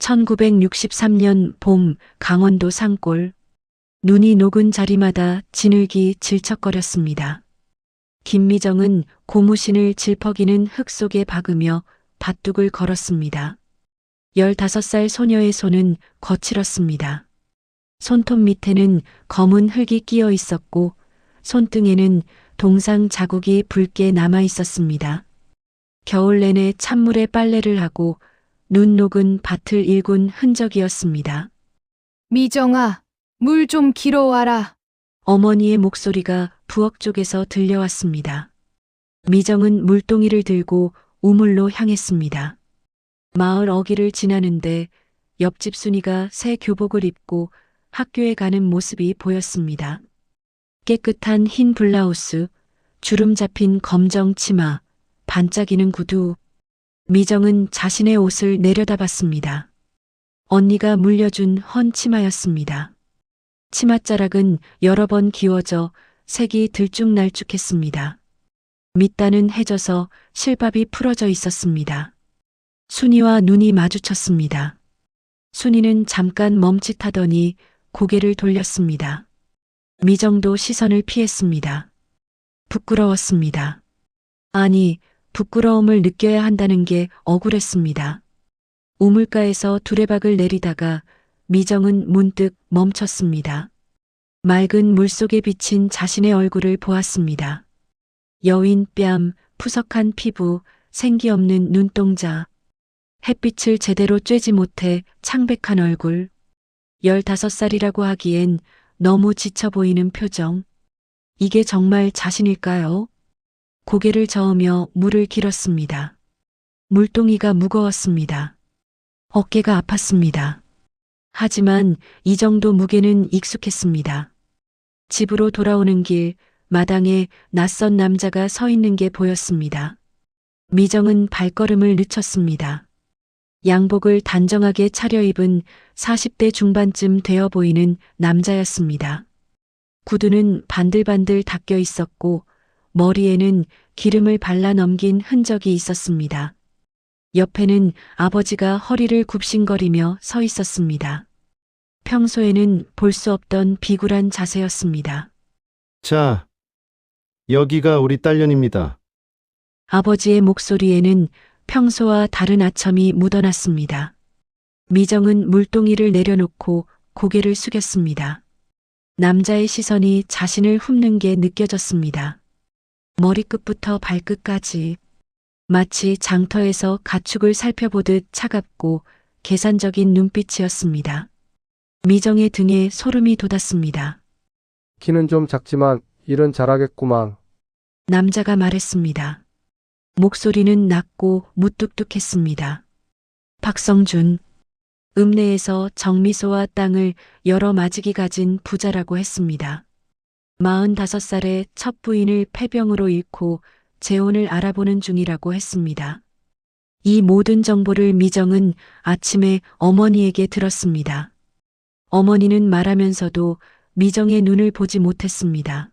1963년 봄 강원도 산골. 눈이 녹은 자리마다 진흙이 질척거렸습니다. 김미정은 고무신을 질퍽이는 흙 속에 박으며 밭둑을 걸었습니다. 15살 소녀의 손은 거칠었습니다. 손톱 밑에는 검은 흙이 끼어 있었고 손등에는 동상 자국이 붉게 남아 있었습니다. 겨울 내내 찬물에 빨래를 하고 눈 녹은 밭을 일군 흔적이었습니다. 미정아, 물 좀 길어와라. 어머니의 목소리가 부엌 쪽에서 들려왔습니다. 미정은 물동이를 들고 우물로 향했습니다. 마을 어귀를 지나는데 옆집 순이가 새 교복을 입고 학교에 가는 모습이 보였습니다. 깨끗한 흰 블라우스, 주름 잡힌 검정 치마, 반짝이는 구두. 미정은 자신의 옷을 내려다봤습니다. 언니가 물려준 헌 치마였습니다. 치맛자락은 여러 번 기워져 색이 들쭉날쭉했습니다. 밑단은 해져서 실밥이 풀어져 있었습니다. 순이와 눈이 마주쳤습니다. 순이는 잠깐 멈칫하더니 고개를 돌렸습니다. 미정도 시선을 피했습니다. 부끄러웠습니다. 아니, 부끄러움을 느껴야 한다는 게 억울했습니다. 우물가에서 두레박을 내리다가 미정은 문득 멈췄습니다. 맑은 물속에 비친 자신의 얼굴을 보았습니다. 여윈 뺨, 푸석한 피부, 생기 없는 눈동자. 햇빛을 제대로 쬐지 못해 창백한 얼굴. 15살이라고 하기엔 너무 지쳐 보이는 표정. 이게 정말 자신일까요? 고개를 저으며 물을 길었습니다. 물동이가 무거웠습니다. 어깨가 아팠습니다. 하지만 이 정도 무게는 익숙했습니다. 집으로 돌아오는 길, 마당에 낯선 남자가 서 있는 게 보였습니다. 미정은 발걸음을 늦췄습니다. 양복을 단정하게 차려입은 40대 중반쯤 되어 보이는 남자였습니다. 구두는 반들반들 닦여 있었고 머리에는 기름을 발라 넘긴 흔적이 있었습니다. 옆에는 아버지가 허리를 굽신거리며 서 있었습니다. 평소에는 볼 수 없던 비굴한 자세였습니다. 자, 여기가 우리 딸년입니다. 아버지의 목소리에는 평소와 다른 아첨이 묻어났습니다. 미정은 물동이를 내려놓고 고개를 숙였습니다. 남자의 시선이 자신을 훑는 게 느껴졌습니다. 머리끝부터 발끝까지 마치 장터에서 가축을 살펴보듯 차갑고 계산적인 눈빛이었습니다. 미정의 등에 소름이 돋았습니다. 키는 좀 작지만 일은 잘하겠구만. 남자가 말했습니다. 목소리는 낮고 무뚝뚝했습니다. 박성준, 읍내에서 정미소와 땅을 여러 마지기 가진 부자라고 했습니다. 45살에 첫 부인을 폐병으로 잃고 재혼을 알아보는 중이라고 했습니다. 이 모든 정보를 미정은 아침에 어머니에게 들었습니다. 어머니는 말하면서도 미정의 눈을 보지 못했습니다.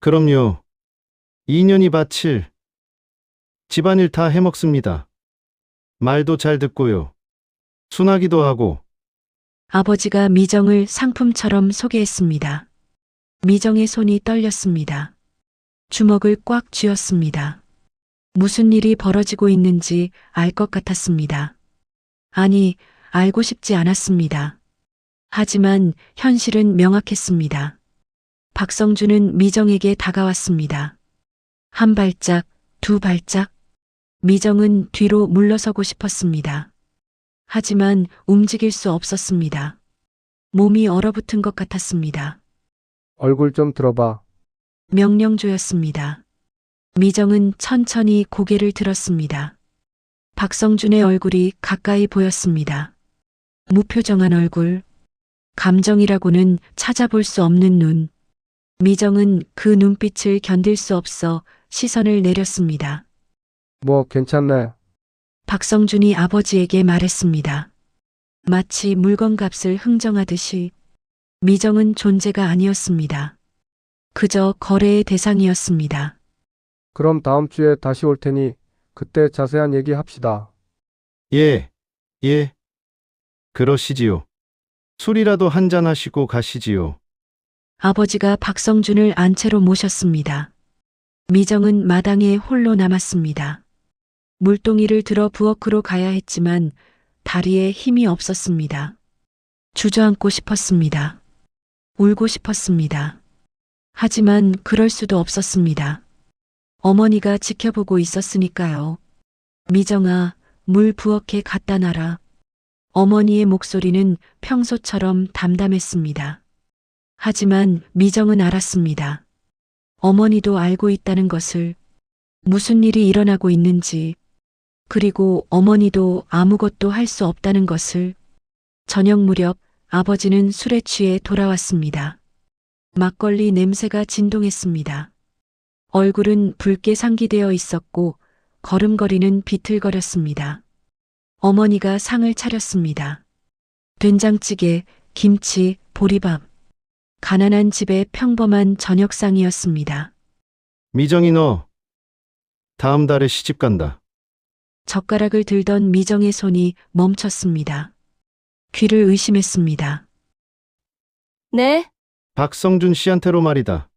그럼요. 2년이 밭일. 집안일 다 해먹습니다. 말도 잘 듣고요. 순하기도 하고. 아버지가 미정을 상품처럼 소개했습니다. 미정의 손이 떨렸습니다. 주먹을 꽉 쥐었습니다. 무슨 일이 벌어지고 있는지 알 것 같았습니다. 아니, 알고 싶지 않았습니다. 하지만 현실은 명확했습니다. 박성준은 미정에게 다가왔습니다. 한 발짝, 두 발짝. 미정은 뒤로 물러서고 싶었습니다. 하지만 움직일 수 없었습니다. 몸이 얼어붙은 것 같았습니다. 얼굴 좀 들어봐. 명령조였습니다. 미정은 천천히 고개를 들었습니다. 박성준의 얼굴이 가까이 보였습니다. 무표정한 얼굴, 감정이라고는 찾아볼 수 없는 눈. 미정은 그 눈빛을 견딜 수 없어 시선을 내렸습니다. 뭐 괜찮네. 박성준이 아버지에게 말했습니다. 마치 물건값을 흥정하듯이. 미정은 존재가 아니었습니다. 그저 거래의 대상이었습니다. 그럼 다음 주에 다시 올 테니 그때 자세한 얘기 합시다. 예. 예. 그러시지요. 술이라도 한잔 하시고 가시지요. 아버지가 박성준을 안채로 모셨습니다. 미정은 마당에 홀로 남았습니다. 물동이를 들어 부엌으로 가야 했지만 다리에 힘이 없었습니다. 주저앉고 싶었습니다. 울고 싶었습니다. 하지만 그럴 수도 없었습니다. 어머니가 지켜보고 있었으니까요. 미정아, 물 부엌에 갖다 놔라. 어머니의 목소리는 평소처럼 담담했습니다. 하지만 미정은 알았습니다. 어머니도 알고 있다는 것을, 무슨 일이 일어나고 있는지, 그리고 어머니도 아무것도 할 수 없다는 것을. 저녁 무렵 아버지는 술에 취해 돌아왔습니다. 막걸리 냄새가 진동했습니다. 얼굴은 붉게 상기되어 있었고 걸음걸이는 비틀거렸습니다. 어머니가 상을 차렸습니다. 된장찌개, 김치, 보리밥. 가난한 집의 평범한 저녁상이었습니다. 미정이 너 다음 달에 시집 간다. 젓가락을 들던 미정의 손이 멈췄습니다. 귀를 의심했습니다. 네? 박성준 씨한테로 말이다.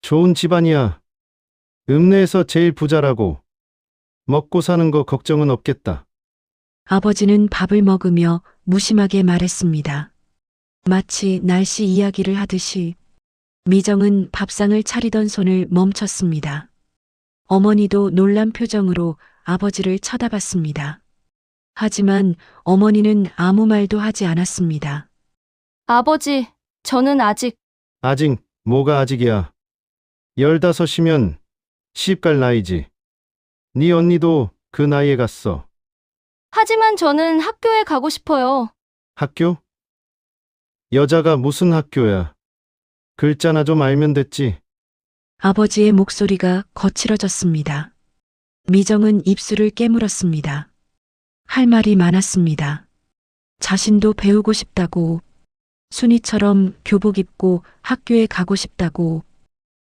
좋은 집안이야. 읍내에서 제일 부자라고. 먹고 사는 거 걱정은 없겠다. 아버지는 밥을 먹으며 무심하게 말했습니다. 마치 날씨 이야기를 하듯이. 미정은 밥상을 차리던 손을 멈췄습니다. 어머니도 놀란 표정으로 아버지를 쳐다봤습니다. 하지만 어머니는 아무 말도 하지 않았습니다. 아버지, 저는 아직 아직 뭐가 아직이야. 15이면 시집 갈 나이지. 네 언니도 그 나이에 갔어. 하지만 저는 학교에 가고 싶어요. 학교? 여자가 무슨 학교야. 글자나 좀 알면 됐지. 아버지의 목소리가 거칠어졌습니다. 미정은 입술을 깨물었습니다. 할 말이 많았습니다. 자신도 배우고 싶다고, 순이처럼 교복 입고 학교에 가고 싶다고,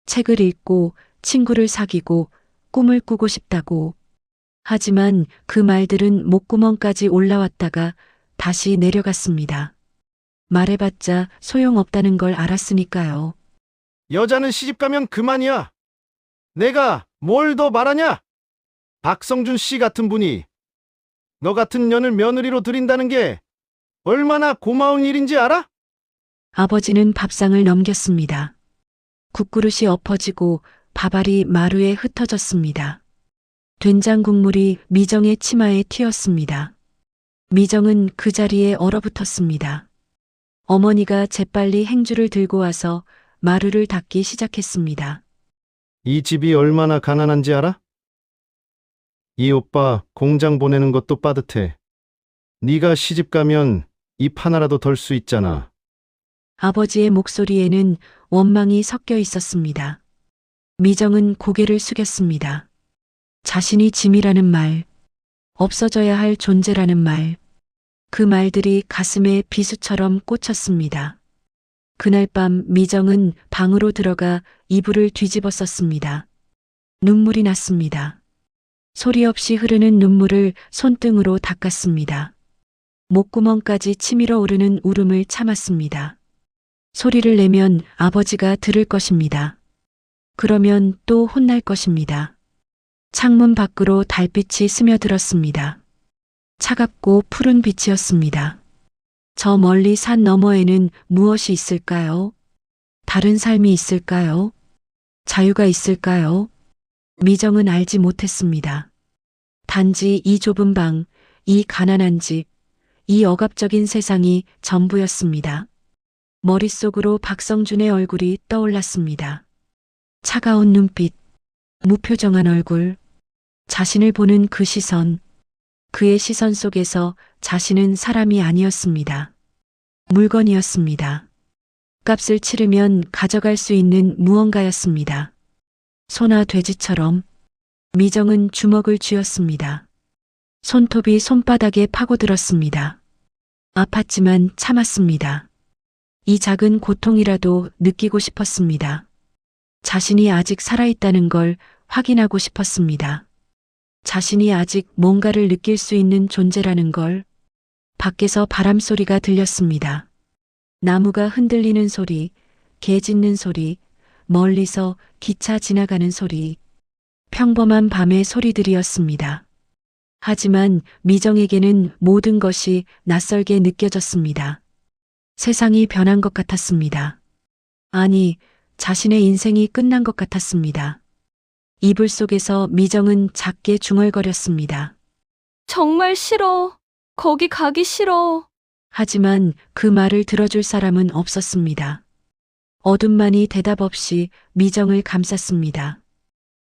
책을 읽고 친구를 사귀고 꿈을 꾸고 싶다고. 하지만 그 말들은 목구멍까지 올라왔다가 다시 내려갔습니다. 말해봤자 소용없다는 걸 알았으니까요. 여자는 시집 가면 그만이야. 내가 뭘 더 말하냐? 박성준 씨 같은 분이 너 같은 년을 며느리로 들인다는 게 얼마나 고마운 일인지 알아? 아버지는 밥상을 넘겼습니다. 국그릇이 엎어지고 밥알이 마루에 흩어졌습니다. 된장 국물이 미정의 치마에 튀었습니다. 미정은 그 자리에 얼어붙었습니다. 어머니가 재빨리 행주를 들고 와서 마루를 닦기 시작했습니다. 이 집이 얼마나 가난한지 알아? 이 오빠 공장 보내는 것도 빠듯해. 네가 시집 가면 입 하나라도 덜 수 있잖아. 아버지의 목소리에는 원망이 섞여 있었습니다. 미정은 고개를 숙였습니다. 자신이 짐이라는 말, 없어져야 할 존재라는 말, 그 말들이 가슴에 비수처럼 꽂혔습니다. 그날 밤 미정은 방으로 들어가 이불을 뒤집어 썼습니다. 눈물이 났습니다. 소리 없이 흐르는 눈물을 손등으로 닦았습니다. 목구멍까지 치밀어 오르는 울음을 참았습니다. 소리를 내면 아버지가 들을 것입니다. 그러면 또 혼날 것입니다. 창문 밖으로 달빛이 스며들었습니다. 차갑고 푸른 빛이었습니다. 저 멀리 산 너머에는 무엇이 있을까요? 다른 삶이 있을까요? 자유가 있을까요? 미정은 알지 못했습니다. 단지 이 좁은 방, 이 가난한 집, 이 억압적인 세상이 전부였습니다. 머릿속으로 박성준의 얼굴이 떠올랐습니다. 차가운 눈빛, 무표정한 얼굴, 자신을 보는 그 시선, 그의 시선 속에서 자신은 사람이 아니었습니다. 물건이었습니다. 값을 치르면 가져갈 수 있는 무언가였습니다. 소나 돼지처럼. 미정은 주먹을 쥐었습니다. 손톱이 손바닥에 파고들었습니다. 아팠지만 참았습니다. 이 작은 고통이라도 느끼고 싶었습니다. 자신이 아직 살아있다는 걸 확인하고 싶었습니다. 자신이 아직 뭔가를 느낄 수 있는 존재라는 걸. 밖에서 바람 소리가 들렸습니다. 나무가 흔들리는 소리, 개 짖는 소리, 멀리서 기차 지나가는 소리. 평범한 밤의 소리들이었습니다. 하지만 미정에게는 모든 것이 낯설게 느껴졌습니다. 세상이 변한 것 같았습니다. 아니, 자신의 인생이 끝난 것 같았습니다. 이불 속에서 미정은 작게 중얼거렸습니다. 정말 싫어. 거기 가기 싫어. 하지만 그 말을 들어줄 사람은 없었습니다. 어둠만이 대답 없이 미정을 감쌌습니다.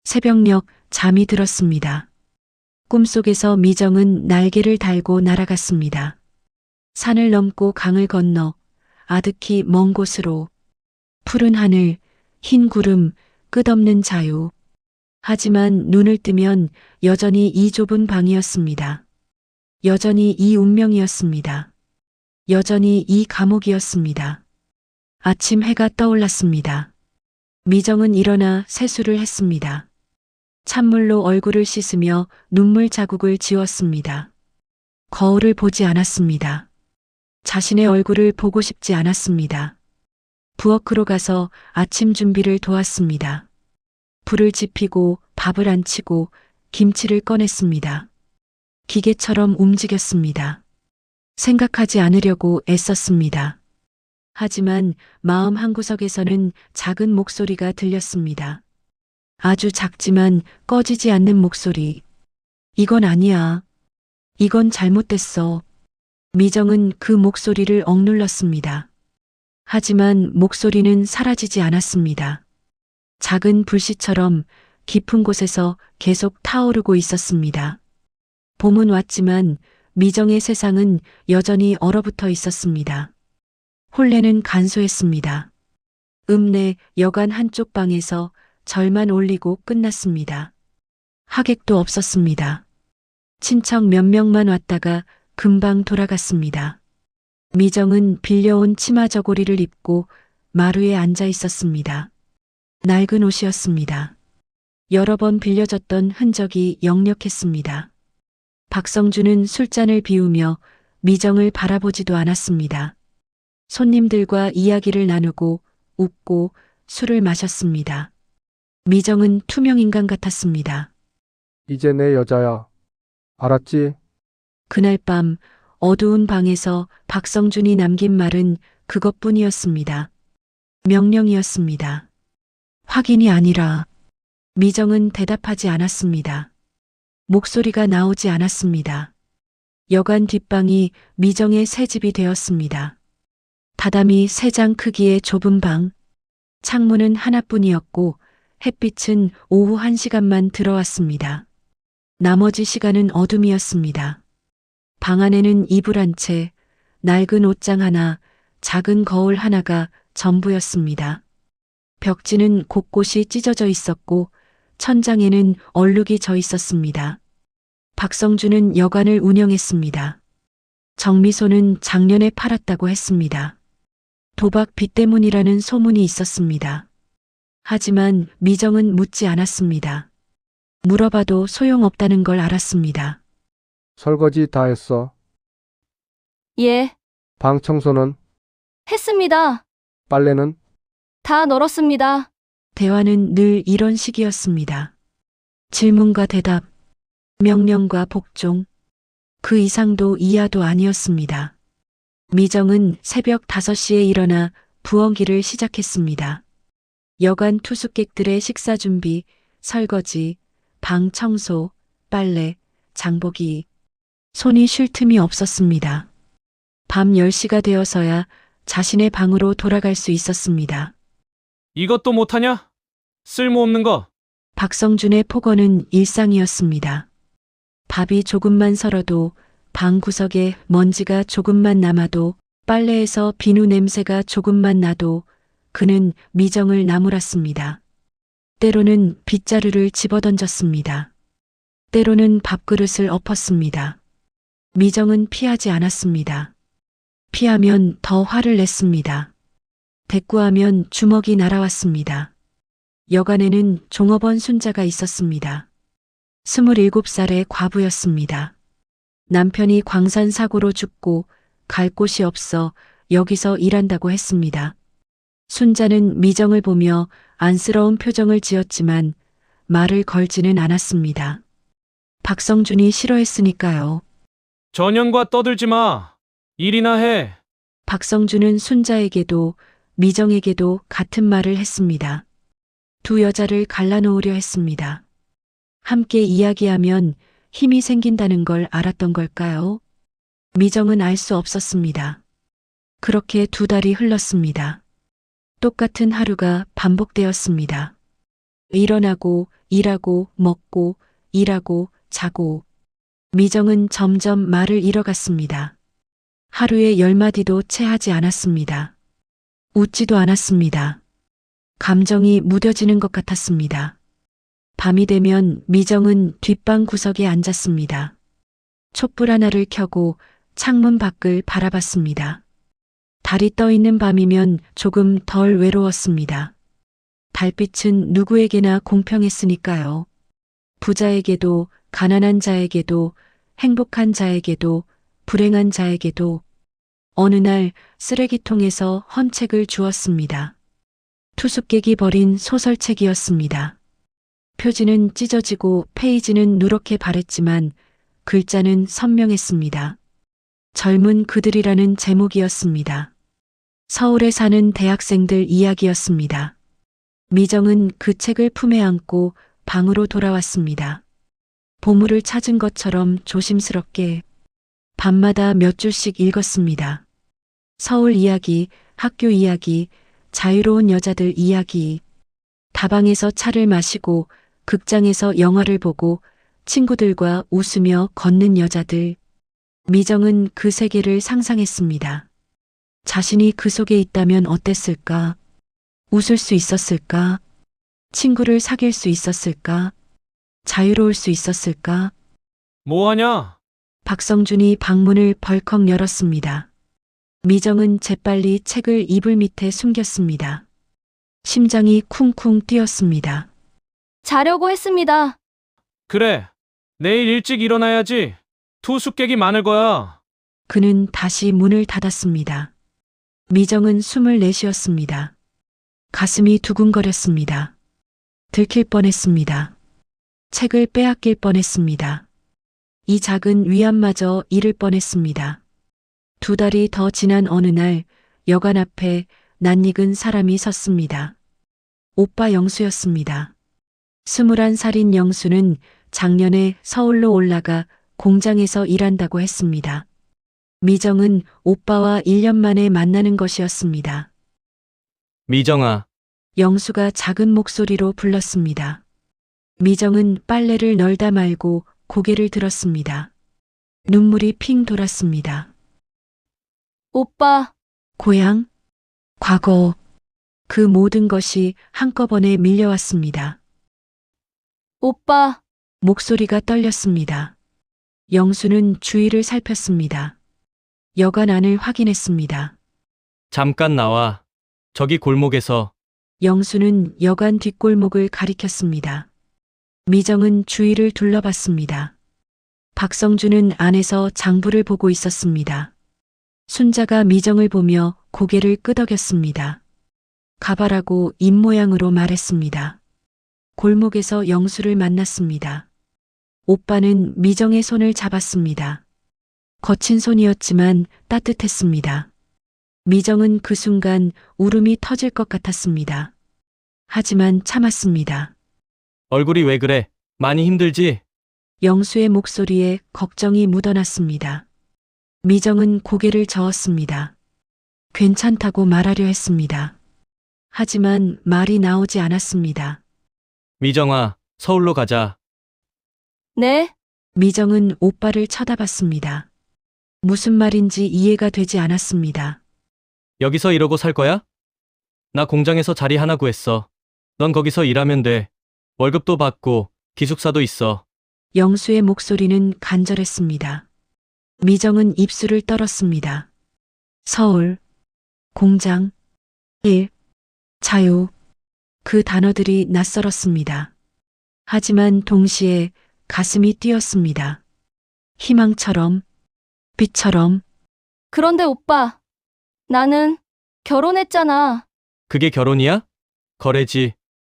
새벽녘 잠이 들었습니다. 꿈속에서 미정은 날개를 달고 날아갔습니다. 산을 넘고 강을 건너 아득히 먼 곳으로. 푸른 하늘, 흰 구름, 끝없는 자유. 하지만 눈을 뜨면 여전히 이 좁은 방이었습니다. 여전히 이 운명이었습니다. 여전히 이 감옥이었습니다. 아침 해가 떠올랐습니다. 미정은 일어나 세수를 했습니다. 찬물로 얼굴을 씻으며 눈물 자국을 지웠습니다. 거울을 보지 않았습니다. 자신의 얼굴을 보고 싶지 않았습니다. 부엌으로 가서 아침 준비를 도왔습니다. 불을 지피고 밥을 안치고 김치를 꺼냈습니다. 기계처럼 움직였습니다. 생각하지 않으려고 애썼습니다. 하지만 마음 한구석에서는 작은 목소리가 들렸습니다. 아주 작지만 꺼지지 않는 목소리. 이건 아니야. 이건 잘못됐어. 미정은 그 목소리를 억눌렀습니다. 하지만 목소리는 사라지지 않았습니다. 작은 불씨처럼 깊은 곳에서 계속 타오르고 있었습니다. 봄은 왔지만 미정의 세상은 여전히 얼어붙어 있었습니다. 혼례는 간소했습니다. 읍내 여관 한쪽 방에서 절만 올리고 끝났습니다. 하객도 없었습니다. 친척 몇 명만 왔다가 금방 돌아갔습니다. 미정은 빌려온 치마 저고리를 입고 마루에 앉아 있었습니다. 낡은 옷이었습니다. 여러 번 빌려줬던 흔적이 역력했습니다. 박성준은 술잔을 비우며 미정을 바라보지도 않았습니다. 손님들과 이야기를 나누고 웃고 술을 마셨습니다. 미정은 투명인간 같았습니다. 이제 내 여자야. 알았지? 그날 밤 어두운 방에서 박성준이 남긴 말은 그것뿐이었습니다. 명령이었습니다. 확인이 아니라. 미정은 대답하지 않았습니다. 목소리가 나오지 않았습니다. 여관 뒷방이 미정의 새 집이 되었습니다. 다다미 3장 크기의 좁은 방. 창문은 하나뿐이었고 햇빛은 오후 1시간만 들어왔습니다. 나머지 시간은 어둠이었습니다. 방 안에는 이불 한 채, 낡은 옷장 하나, 작은 거울 하나가 전부였습니다. 벽지는 곳곳이 찢어져 있었고 천장에는 얼룩이 져 있었습니다. 박성준은 여관을 운영했습니다. 정미소는 작년에 팔았다고 했습니다. 도박 빚 때문이라는 소문이 있었습니다. 하지만 미정은 묻지 않았습니다. 물어봐도 소용없다는 걸 알았습니다. 설거지 다 했어. 예, 방 청소는? 했습니다. 빨래는? 다 널었습니다. 대화는 늘 이런 식이었습니다. 질문과 대답, 명령과 복종, 그 이상도 이하도 아니었습니다. 미정은 새벽 5시에 일어나 부엌일을 시작했습니다. 여관 투숙객들의 식사 준비, 설거지, 방 청소, 빨래, 장보기. 손이 쉴 틈이 없었습니다. 밤 10시가 되어서야 자신의 방으로 돌아갈 수 있었습니다. 이것도 못하냐? 쓸모없는 거. 박성준의 폭언은 일상이었습니다. 밥이 조금만 설어도, 방 구석에 먼지가 조금만 남아도, 빨래에서 비누 냄새가 조금만 나도 그는 미정을 나무랐습니다. 때로는 빗자루를 집어던졌습니다. 때로는 밥그릇을 엎었습니다. 미정은 피하지 않았습니다. 피하면 더 화를 냈습니다. 대꾸하면 주먹이 날아왔습니다. 여관에는 종업원 순자가 있었습니다. 27살의 과부였습니다. 남편이 광산 사고로 죽고 갈 곳이 없어 여기서 일한다고 했습니다. 순자는 미정을 보며 안쓰러운 표정을 지었지만 말을 걸지는 않았습니다. 박성준이 싫어했으니까요. 전현과 떠들지 마. 일이나 해. 박성준은 순자에게도 미정에게도 같은 말을 했습니다. 두 여자를 갈라놓으려 했습니다. 함께 이야기하면 힘이 생긴다는 걸 알았던 걸까요? 미정은 알 수 없었습니다. 그렇게 두 달이 흘렀습니다. 똑같은 하루가 반복되었습니다. 일어나고, 일하고, 먹고, 일하고, 자고. 미정은 점점 말을 잃어갔습니다. 하루에 10마디도 채 하지 않았습니다. 웃지도 않았습니다. 감정이 무뎌지는 것 같았습니다. 밤이 되면 미정은 뒷방 구석에 앉았습니다. 촛불 하나를 켜고 창문 밖을 바라봤습니다. 달이 떠 있는 밤이면 조금 덜 외로웠습니다. 달빛은 누구에게나 공평했으니까요. 부자에게도, 가난한 자에게도, 행복한 자에게도, 불행한 자에게도. 어느 날 쓰레기통에서 헌 책을 주었습니다. 투숙객이 버린 소설책이었습니다. 표지는 찢어지고 페이지는 누렇게 바랬지만 글자는 선명했습니다. 젊은 그들이라는 제목이었습니다. 서울에 사는 대학생들 이야기였습니다. 미정은 그 책을 품에 안고 방으로 돌아왔습니다. 보물을 찾은 것처럼 조심스럽게 밤마다 몇 줄씩 읽었습니다. 서울 이야기, 학교 이야기, 자유로운 여자들 이야기. 다방에서 차를 마시고 극장에서 영화를 보고 친구들과 웃으며 걷는 여자들. 미정은 그 세계를 상상했습니다. 자신이 그 속에 있다면 어땠을까? 웃을 수 있었을까? 친구를 사귈 수 있었을까? 자유로울 수 있었을까? 뭐 하냐? 박성준이 방문을 벌컥 열었습니다. 미정은 재빨리 책을 이불 밑에 숨겼습니다. 심장이 쿵쿵 뛰었습니다. 자려고 했습니다. 그래. 내일 일찍 일어나야지. 투숙객이 많을 거야. 그는 다시 문을 닫았습니다. 미정은 숨을 내쉬었습니다. 가슴이 두근거렸습니다. 들킬 뻔했습니다. 책을 빼앗길 뻔했습니다. 이 작은 위안마저 잃을 뻔했습니다. 두 달이 더 지난 어느 날 여관 앞에 낯익은 사람이 섰습니다. 오빠 영수였습니다. 21살인 영수는 작년에 서울로 올라가 공장에서 일한다고 했습니다. 미정은 오빠와 1년 만에 만나는 것이었습니다. 미정아, 영수가 작은 목소리로 불렀습니다. 미정은 빨래를 널다 말고 고개를 들었습니다. 눈물이 핑 돌았습니다. 오빠, 고향, 과거, 그 모든 것이 한꺼번에 밀려왔습니다. 오빠, 목소리가 떨렸습니다. 영수는 주위를 살폈습니다. 여관 안을 확인했습니다. 잠깐 나와. 저기 골목에서. 영수는 여관 뒷골목을 가리켰습니다. 미정은 주위를 둘러봤습니다. 박성준은 안에서 장부를 보고 있었습니다. 순자가 미정을 보며 고개를 끄덕였습니다. 가발하고 입모양으로 말했습니다. 골목에서 영수를 만났습니다. 오빠는 미정의 손을 잡았습니다. 거친 손이었지만 따뜻했습니다. 미정은 그 순간 울음이 터질 것 같았습니다. 하지만 참았습니다. 얼굴이 왜 그래? 많이 힘들지? 영수의 목소리에 걱정이 묻어났습니다. 미정은 고개를 저었습니다. 괜찮다고 말하려 했습니다. 하지만 말이 나오지 않았습니다. 미정아, 서울로 가자. 네? 미정은 오빠를 쳐다봤습니다. 무슨 말인지 이해가 되지 않았습니다. 여기서 이러고 살 거야? 나 공장에서 자리 하나 구했어. 넌 거기서 일하면 돼. 월급도 받고 기숙사도 있어. 영수의 목소리는 간절했습니다. 미정은 입술을 떨었습니다. 서울, 공장, 일, 자유. 그 단어들이 낯설었습니다. 하지만 동시에 가슴이 뛰었습니다. 희망처럼, 빛처럼. 그런데 오빠, 나는 결혼했잖아. 그게 결혼이야? 거래지.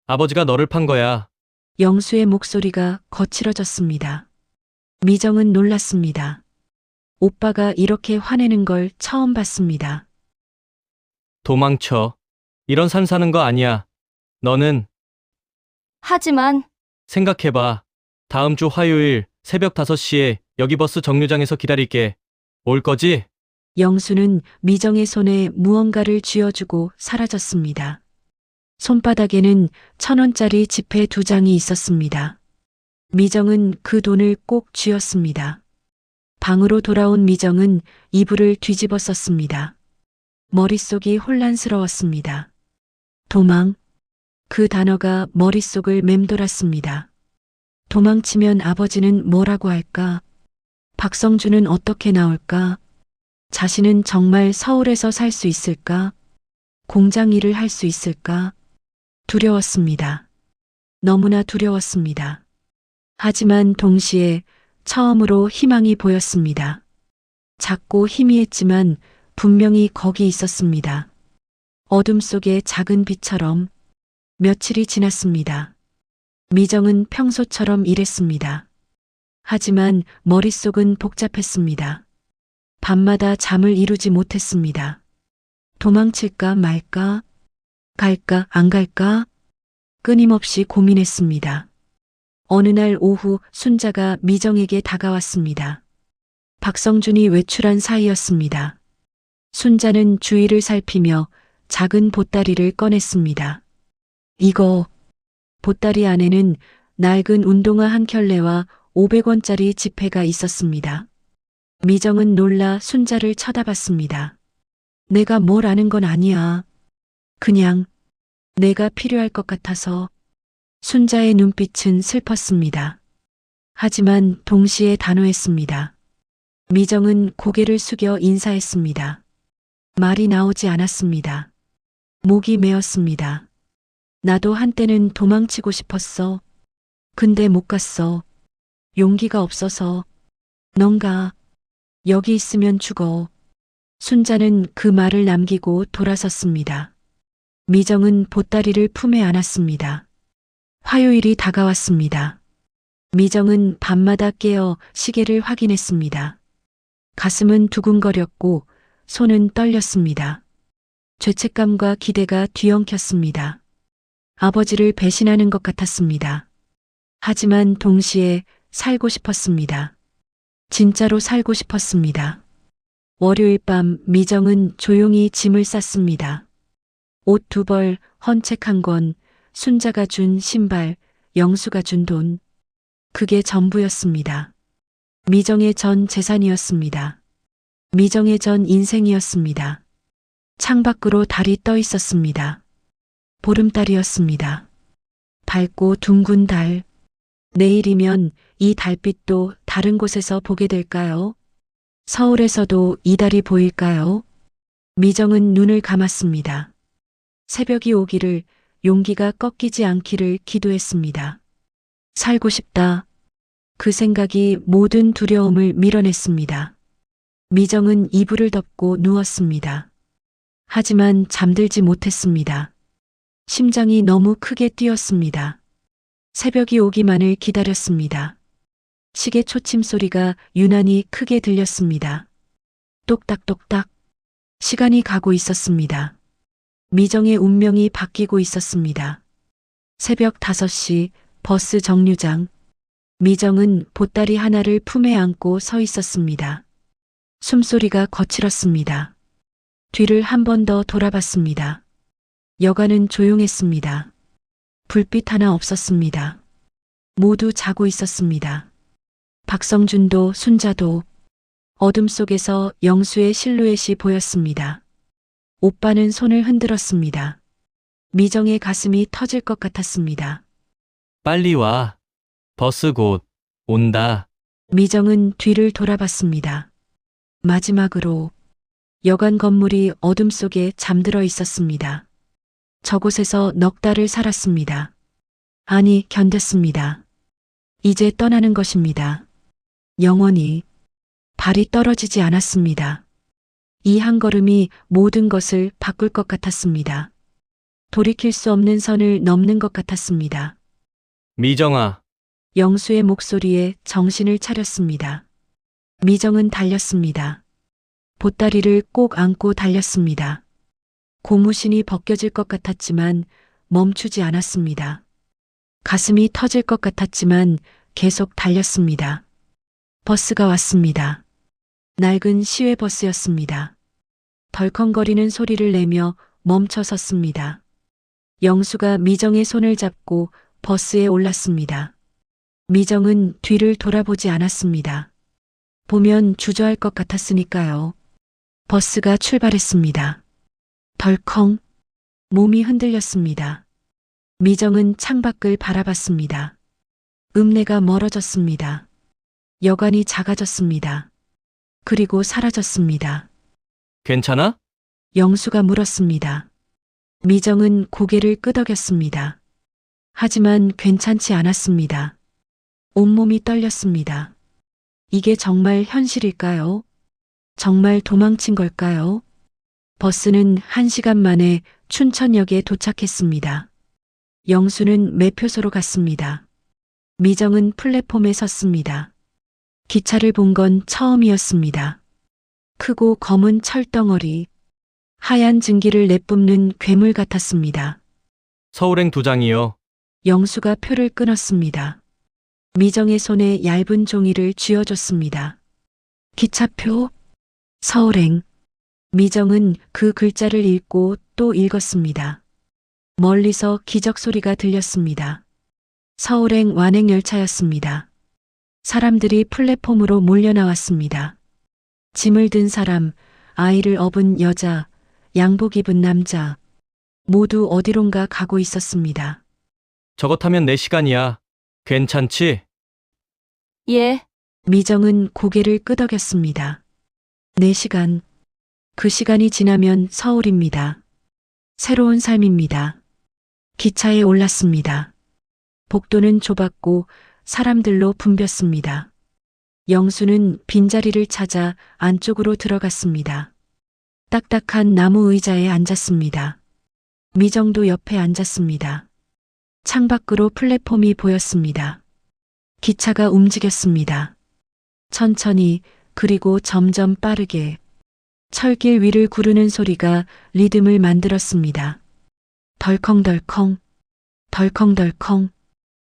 아버지가 너를 판 거야. 영수의 목소리가 거칠어졌습니다. 미정은 놀랐습니다. 오빠가 이렇게 화내는 걸 처음 봤습니다. 도망쳐. 이런 삶 사는 거 아니야. 너는 하지만 생각해봐. 다음 주 화요일 새벽 5시에 여기 버스 정류장에서 기다릴게. 올 거지? 영수는 미정의 손에 무언가를 쥐어주고 사라졌습니다. 손바닥에는 1,000원짜리 지폐 2장이 있었습니다. 미정은 그 돈을 꼭 쥐었습니다. 방으로 돌아온 미정은 이불을 뒤집어 썼습니다. 머릿속이 혼란스러웠습니다. 도망. 그 단어가 머릿속을 맴돌았습니다. 도망치면 아버지는 뭐라고 할까? 박성준은 어떻게 나올까? 자신은 정말 서울에서 살 수 있을까? 공장 일을 할 수 있을까? 두려웠습니다. 너무나 두려웠습니다. 하지만 동시에 처음으로 희망이 보였습니다. 작고 희미했지만 분명히 거기 있었습니다. 어둠 속의 작은 빛처럼. 며칠이 지났습니다. 미정은 평소처럼 일했습니다. 하지만 머릿속은 복잡했습니다. 밤마다 잠을 이루지 못했습니다. 도망칠까 말까? 갈까 안 갈까? 끊임없이 고민했습니다. 어느 날 오후 순자가 미정에게 다가왔습니다. 박성준이 외출한 사이였습니다. 순자는 주위를 살피며 작은 보따리를 꺼냈습니다. 이거. 보따리 안에는 낡은 운동화 한 켤레와 500원짜리 지폐가 있었습니다. 미정은 놀라 순자를 쳐다봤습니다. 내가 뭘 아는 건 아니야. 그냥 내가 필요할 것 같아서. 순자의 눈빛은 슬펐습니다. 하지만 동시에 단호했습니다. 미정은 고개를 숙여 인사했습니다. 말이 나오지 않았습니다. 목이 메었습니다. 나도 한때는 도망치고 싶었어. 근데 못 갔어. 용기가 없어서. 넌가. 여기 있으면 죽어. 순자는 그 말을 남기고 돌아섰습니다. 미정은 보따리를 품에 안았습니다. 화요일이 다가왔습니다. 미정은 밤마다 깨어 시계를 확인했습니다. 가슴은 두근거렸고 손은 떨렸습니다. 죄책감과 기대가 뒤엉켰습니다. 아버지를 배신하는 것 같았습니다. 하지만 동시에 살고 싶었습니다. 진짜로 살고 싶었습니다. 월요일 밤 미정은 조용히 짐을 쌌습니다. 옷 2벌, 헌책 1권, 순자가 준 신발, 영수가 준 돈. 그게 전부였습니다. 미정의 전 재산이었습니다. 미정의 전 인생이었습니다. 창밖으로 달이 떠 있었습니다. 보름달이었습니다. 밝고 둥근 달. 내일이면 이 달빛도 다른 곳에서 보게 될까요? 서울에서도 이 달이 보일까요? 미정은 눈을 감았습니다. 새벽이 오기를, 용기가 꺾이지 않기를 기도했습니다. 살고 싶다. 그 생각이 모든 두려움을 밀어냈습니다. 미정은 이불을 덮고 누웠습니다. 하지만 잠들지 못했습니다. 심장이 너무 크게 뛰었습니다. 새벽이 오기만을 기다렸습니다. 시계 초침 소리가 유난히 크게 들렸습니다. 똑딱똑딱. 시간이 가고 있었습니다. 미정의 운명이 바뀌고 있었습니다. 새벽 5시 버스 정류장. 미정은 보따리 하나를 품에 안고 서 있었습니다. 숨소리가 거칠었습니다. 뒤를 한 번 더 돌아봤습니다. 여관은 조용했습니다. 불빛 하나 없었습니다. 모두 자고 있었습니다. 박성준도 순자도. 어둠 속에서 영수의 실루엣이 보였습니다. 오빠는 손을 흔들었습니다. 미정의 가슴이 터질 것 같았습니다. 빨리 와. 버스 곧 온다. 미정은 뒤를 돌아봤습니다. 마지막으로 여관 건물이 어둠 속에 잠들어 있었습니다. 저곳에서 넉 달을 살았습니다. 아니, 견뎠습니다. 이제 떠나는 것입니다. 영원히. 발이 떨어지지 않았습니다. 이 한 걸음이 모든 것을 바꿀 것 같았습니다. 돌이킬 수 없는 선을 넘는 것 같았습니다. 미정아, 영수의 목소리에 정신을 차렸습니다. 미정은 달렸습니다. 보따리를 꼭 안고 달렸습니다. 고무신이 벗겨질 것 같았지만 멈추지 않았습니다. 가슴이 터질 것 같았지만 계속 달렸습니다. 버스가 왔습니다. 낡은 시외버스였습니다. 덜컹거리는 소리를 내며 멈춰 섰습니다. 영수가 미정의 손을 잡고 버스에 올랐습니다. 미정은 뒤를 돌아보지 않았습니다. 보면 주저할 것 같았으니까요. 버스가 출발했습니다. 덜컹 몸이 흔들렸습니다. 미정은 창밖을 바라봤습니다. 읍내가 멀어졌습니다. 여관이 작아졌습니다. 그리고 사라졌습니다. 괜찮아? 영수가 물었습니다. 미정은 고개를 끄덕였습니다. 하지만 괜찮지 않았습니다. 온몸이 떨렸습니다. 이게 정말 현실일까요? 정말 도망친 걸까요? 버스는 1시간 만에 춘천역에 도착했습니다. 영수는 매표소로 갔습니다. 미정은 플랫폼에 섰습니다. 기차를 본 건 처음이었습니다. 크고 검은 철덩어리, 하얀 증기를 내뿜는 괴물 같았습니다. 서울행 2장이요. 영수가 표를 끊었습니다. 미정의 손에 얇은 종이를 쥐어줬습니다. 기차표, 서울행. 미정은 그 글자를 읽고 또 읽었습니다. 멀리서 기적 소리가 들렸습니다. 서울행 완행열차였습니다. 사람들이 플랫폼으로 몰려나왔습니다. 짐을 든 사람, 아이를 업은 여자, 양복 입은 남자, 모두 어디론가 가고 있었습니다. 저거 타면 4시간이야. 괜찮지? 예, 미정은 고개를 끄덕였습니다. 4시간. 그 시간이 지나면 서울입니다. 새로운 삶입니다. 기차에 올랐습니다. 복도는 좁았고 사람들로 붐볐습니다. 영수는 빈자리를 찾아 안쪽으로 들어갔습니다. 딱딱한 나무 의자에 앉았습니다. 미정도 옆에 앉았습니다. 창밖으로 플랫폼이 보였습니다. 기차가 움직였습니다. 천천히 그리고 점점 빠르게 철길 위를 구르는 소리가 리듬을 만들었습니다. 덜컹덜컹, 덜컹덜컹.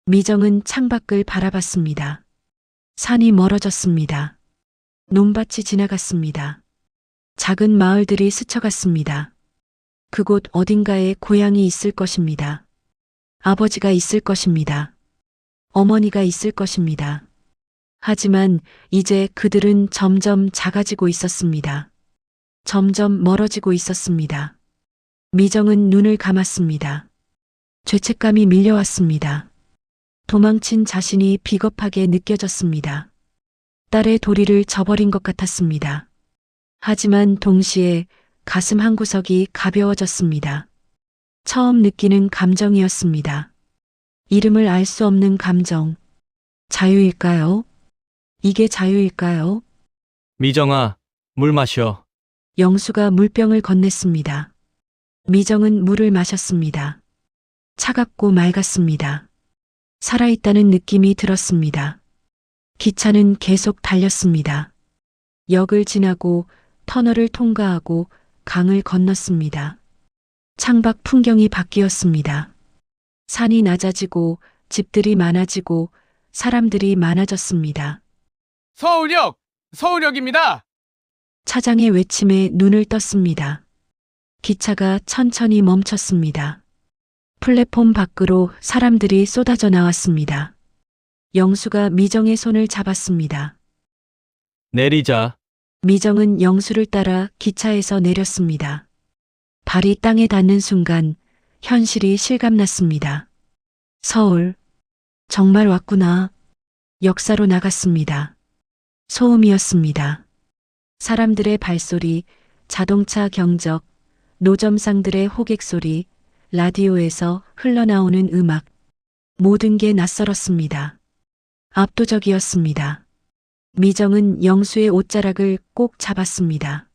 미정은 창밖을 바라봤습니다. 산이 멀어졌습니다. 논밭이 지나갔습니다. 작은 마을들이 스쳐갔습니다. 그곳 어딘가에 고향이 있을 것입니다. 아버지가 있을 것입니다. 어머니가 있을 것입니다. 하지만 이제 그들은 점점 작아지고 있었습니다. 점점 멀어지고 있었습니다. 미정은 눈을 감았습니다. 죄책감이 밀려왔습니다. 도망친 자신이 비겁하게 느껴졌습니다. 딸의 도리를 저버린 것 같았습니다. 하지만 동시에 가슴 한구석이 가벼워졌습니다. 처음 느끼는 감정이었습니다. 이름을 알 수 없는 감정. 자유일까요? 이게 자유일까요? 미정아, 물 마셔. 영수가 물병을 건넸습니다. 미정은 물을 마셨습니다. 차갑고 맑았습니다. 살아있다는 느낌이 들었습니다. 기차는 계속 달렸습니다. 역을 지나고 터널을 통과하고 강을 건넜습니다. 창밖 풍경이 바뀌었습니다. 산이 낮아지고 집들이 많아지고 사람들이 많아졌습니다. 서울역! 서울역입니다! 차장의 외침에 눈을 떴습니다. 기차가 천천히 멈췄습니다. 플랫폼 밖으로 사람들이 쏟아져 나왔습니다. 영수가 미정의 손을 잡았습니다. 내리자. 미정은 영수를 따라 기차에서 내렸습니다. 발이 땅에 닿는 순간 현실이 실감났습니다. 서울. 정말 왔구나. 역사로 나갔습니다. 소음이었습니다. 사람들의 발소리, 자동차 경적, 노점상들의 호객 소리, 라디오에서 흘러나오는 음악. 모든 게 낯설었습니다. 압도적이었습니다. 미정은 영수의 옷자락을 꼭 잡았습니다.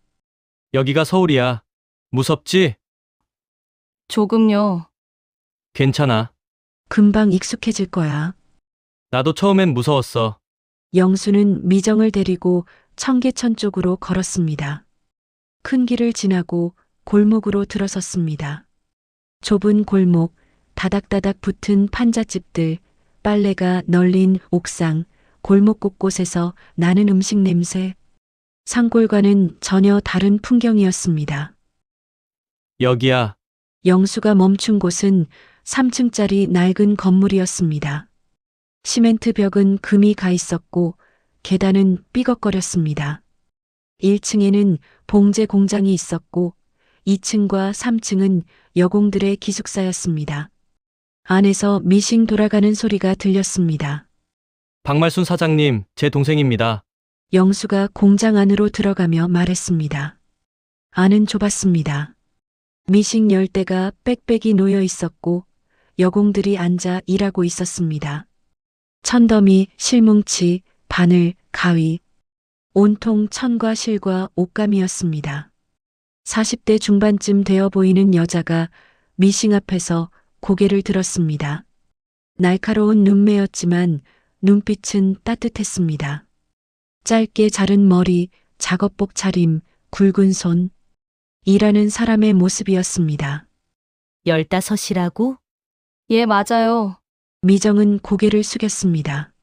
여기가 서울이야. 무섭지? 조금요. 괜찮아. 금방 익숙해질 거야. 나도 처음엔 무서웠어. 영수는 미정을 데리고 청계천 쪽으로 걸었습니다. 큰 길을 지나고 골목으로 들어섰습니다. 좁은 골목, 다닥다닥 붙은 판잣집들, 빨래가 널린 옥상, 골목 곳곳에서 나는 음식 냄새. 상골과는 전혀 다른 풍경이었습니다. 여기야. 영수가 멈춘 곳은 3층짜리 낡은 건물이었습니다. 시멘트 벽은 금이 가 있었고 계단은 삐걱거렸습니다. 1층에는 봉제 공장이 있었고 2층과 3층은 여공들의 기숙사였습니다. 안에서 미싱 돌아가는 소리가 들렸습니다. 박말순 사장님, 제 동생입니다. 영수가 공장 안으로 들어가며 말했습니다. 안은 좁았습니다. 미싱 열대가 빽빽이 놓여 있었고 여공들이 앉아 일하고 있었습니다. 천더미, 실뭉치, 바늘, 가위, 온통 천과 실과 옷감이었습니다. 40대 중반쯤 되어 보이는 여자가 미싱 앞에서 고개를 들었습니다. 날카로운 눈매였지만 눈빛은 따뜻했습니다. 짧게 자른 머리, 작업복 차림, 굵은 손. 일하는 사람의 모습이었습니다. 15이라고? 예, 맞아요. 미정은 고개를 숙였습니다.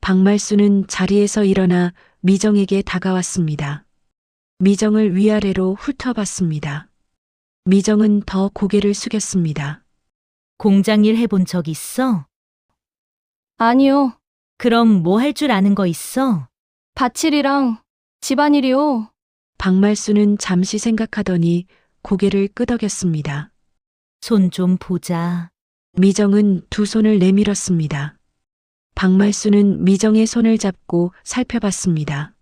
박말수는 자리에서 일어나 미정에게 다가왔습니다. 미정을 위아래로 훑어봤습니다. 미정은 더 고개를 숙였습니다. 공장 일 해본 적 있어? 아니요. 그럼 뭐 할 줄 아는 거 있어? 밭일이랑 집안일이요. 박말수는 잠시 생각하더니 고개를 끄덕였습니다. 손 좀 보자. 미정은 두 손을 내밀었습니다. 박말수는 미정의 손을 잡고 살펴봤습니다.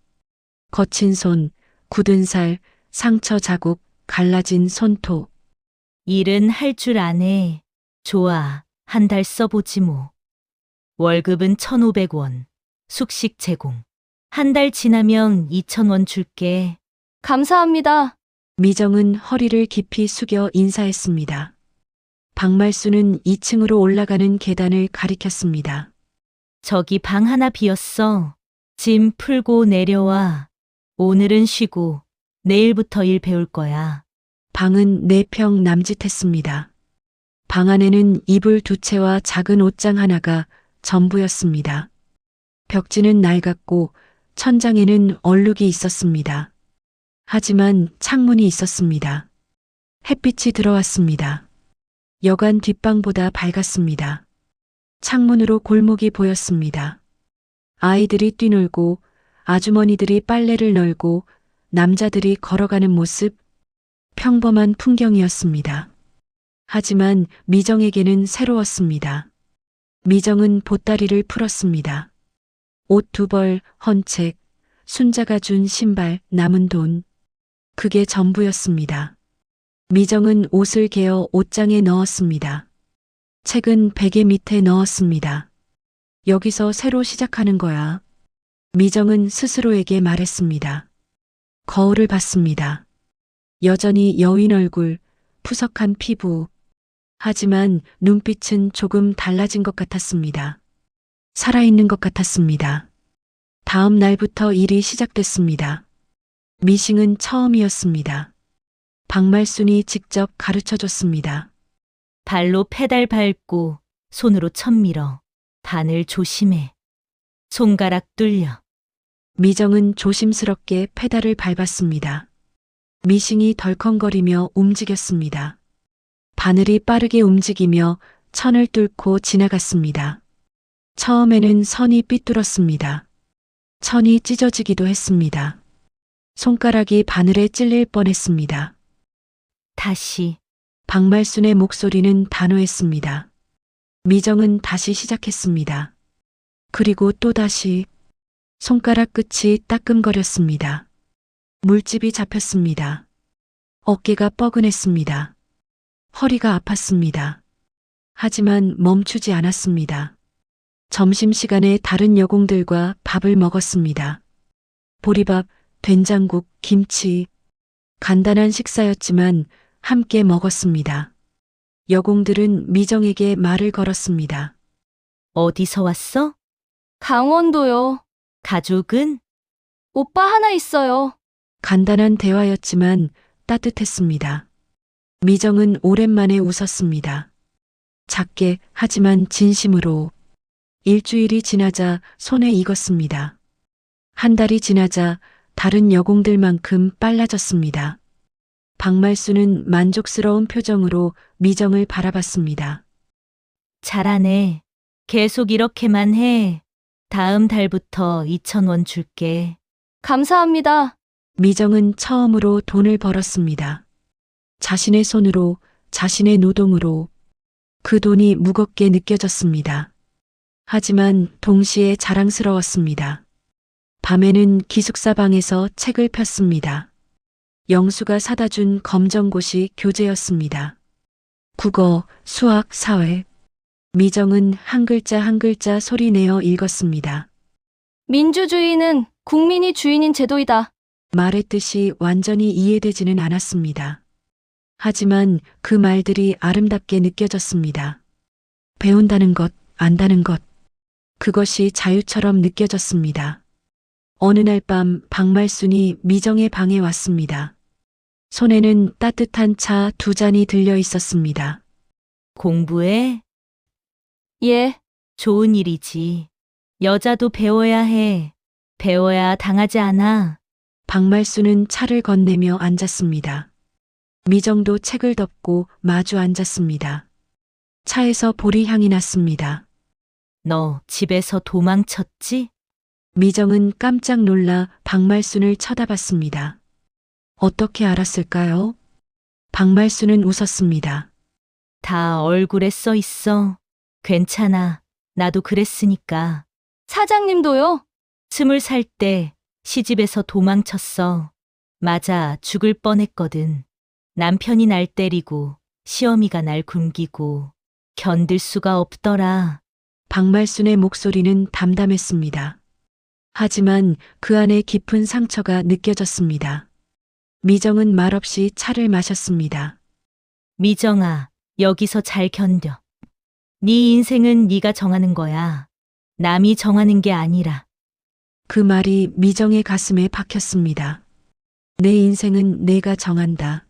거친 손, 굳은 살, 상처 자국, 갈라진 손톱. 일은 할 줄 아네. 좋아. 한 달 써보지 뭐. 월급은 1,500원. 숙식 제공. 한 달 지나면 2,000원 줄게. 감사합니다. 미정은 허리를 깊이 숙여 인사했습니다. 박말수는 2층으로 올라가는 계단을 가리켰습니다. 저기 방 하나 비었어. 짐 풀고 내려와. 오늘은 쉬고 내일부터 일 배울 거야. 방은 4평 남짓했습니다. 방 안에는 이불 2채와 작은 옷장 하나가 전부였습니다. 벽지는 낡았고 천장에는 얼룩이 있었습니다. 하지만 창문이 있었습니다. 햇빛이 들어왔습니다. 여관 뒷방보다 밝았습니다. 창문으로 골목이 보였습니다. 아이들이 뛰놀고 아주머니들이 빨래를 널고 남자들이 걸어가는 모습, 평범한 풍경이었습니다. 하지만 미정에게는 새로웠습니다. 미정은 보따리를 풀었습니다. 옷 2벌, 헌책, 순자가 준 신발, 남은 돈. 그게 전부였습니다. 미정은 옷을 개어 옷장에 넣었습니다. 책은 베개 밑에 넣었습니다. 여기서 새로 시작하는 거야. 미정은 스스로에게 말했습니다. 거울을 봤습니다. 여전히 여인 얼굴, 푸석한 피부. 하지만 눈빛은 조금 달라진 것 같았습니다. 살아있는 것 같았습니다. 다음 날부터 일이 시작됐습니다. 미싱은 처음이었습니다. 박말순이 직접 가르쳐줬습니다. 발로 페달 밟고 손으로 천 밀어. 바늘 조심해. 손가락 뚫려. 미정은 조심스럽게 페달을 밟았습니다. 미싱이 덜컹거리며 움직였습니다. 바늘이 빠르게 움직이며 천을 뚫고 지나갔습니다. 처음에는 선이 삐뚤었습니다. 천이 찢어지기도 했습니다. 손가락이 바늘에 찔릴 뻔했습니다. 다시. 박말순의 목소리는 단호했습니다. 미정은 다시 시작했습니다. 그리고 또다시 손가락 끝이 따끔거렸습니다. 물집이 잡혔습니다. 어깨가 뻐근했습니다. 허리가 아팠습니다. 하지만 멈추지 않았습니다. 점심시간에 다른 여공들과 밥을 먹었습니다. 보리밥, 된장국, 김치. 간단한 식사였지만 함께 먹었습니다. 여공들은 미정에게 말을 걸었습니다. 어디서 왔어? 강원도요. 가족은? 오빠 하나 있어요. 간단한 대화였지만 따뜻했습니다. 미정은 오랜만에 웃었습니다. 작게 하지만 진심으로. 일주일이 지나자 손에 익었습니다. 한 달이 지나자 다른 여공들만큼 빨라졌습니다. 박말수는 만족스러운 표정으로 미정을 바라봤습니다. 잘하네. 계속 이렇게만 해. 다음 달부터 2,000원 줄게. 감사합니다. 미정은 처음으로 돈을 벌었습니다. 자신의 손으로, 자신의 노동으로. 그 돈이 무겁게 느껴졌습니다. 하지만 동시에 자랑스러웠습니다. 밤에는 기숙사 방에서 책을 폈습니다. 영수가 사다 준 검정고시 교재였습니다. 국어, 수학, 사회. 미정은 한 글자 한 글자 소리내어 읽었습니다. 민주주의는 국민이 주인인 제도이다. 말의 뜻이 완전히 이해되지는 않았습니다. 하지만 그 말들이 아름답게 느껴졌습니다. 배운다는 것, 안다는 것. 그것이 자유처럼 느껴졌습니다. 어느 날 밤 박말순이 미정의 방에 왔습니다. 손에는 따뜻한 차 2잔이 들려 있었습니다. 공부해? 예. 좋은 일이지. 여자도 배워야 해. 배워야 당하지 않아. 박말수는 차를 건네며 앉았습니다. 미정도 책을 덮고 마주 앉았습니다. 차에서 보리 향이 났습니다. 너 집에서 도망쳤지? 미정은 깜짝 놀라 박말순을 쳐다봤습니다. 어떻게 알았을까요? 박말순은 웃었습니다. 다 얼굴에 써 있어. 괜찮아. 나도 그랬으니까. 사장님도요? 20살 때 시집에서 도망쳤어. 맞아, 죽을 뻔했거든. 남편이 날 때리고 시어미가 날 굶기고 견딜 수가 없더라. 박말순의 목소리는 담담했습니다. 하지만 그 안에 깊은 상처가 느껴졌습니다. 미정은 말없이 차를 마셨습니다. 미정아, 여기서 잘 견뎌. 네 인생은 네가 정하는 거야. 남이 정하는 게 아니라. 그 말이 미정의 가슴에 박혔습니다. 내 인생은 내가 정한다.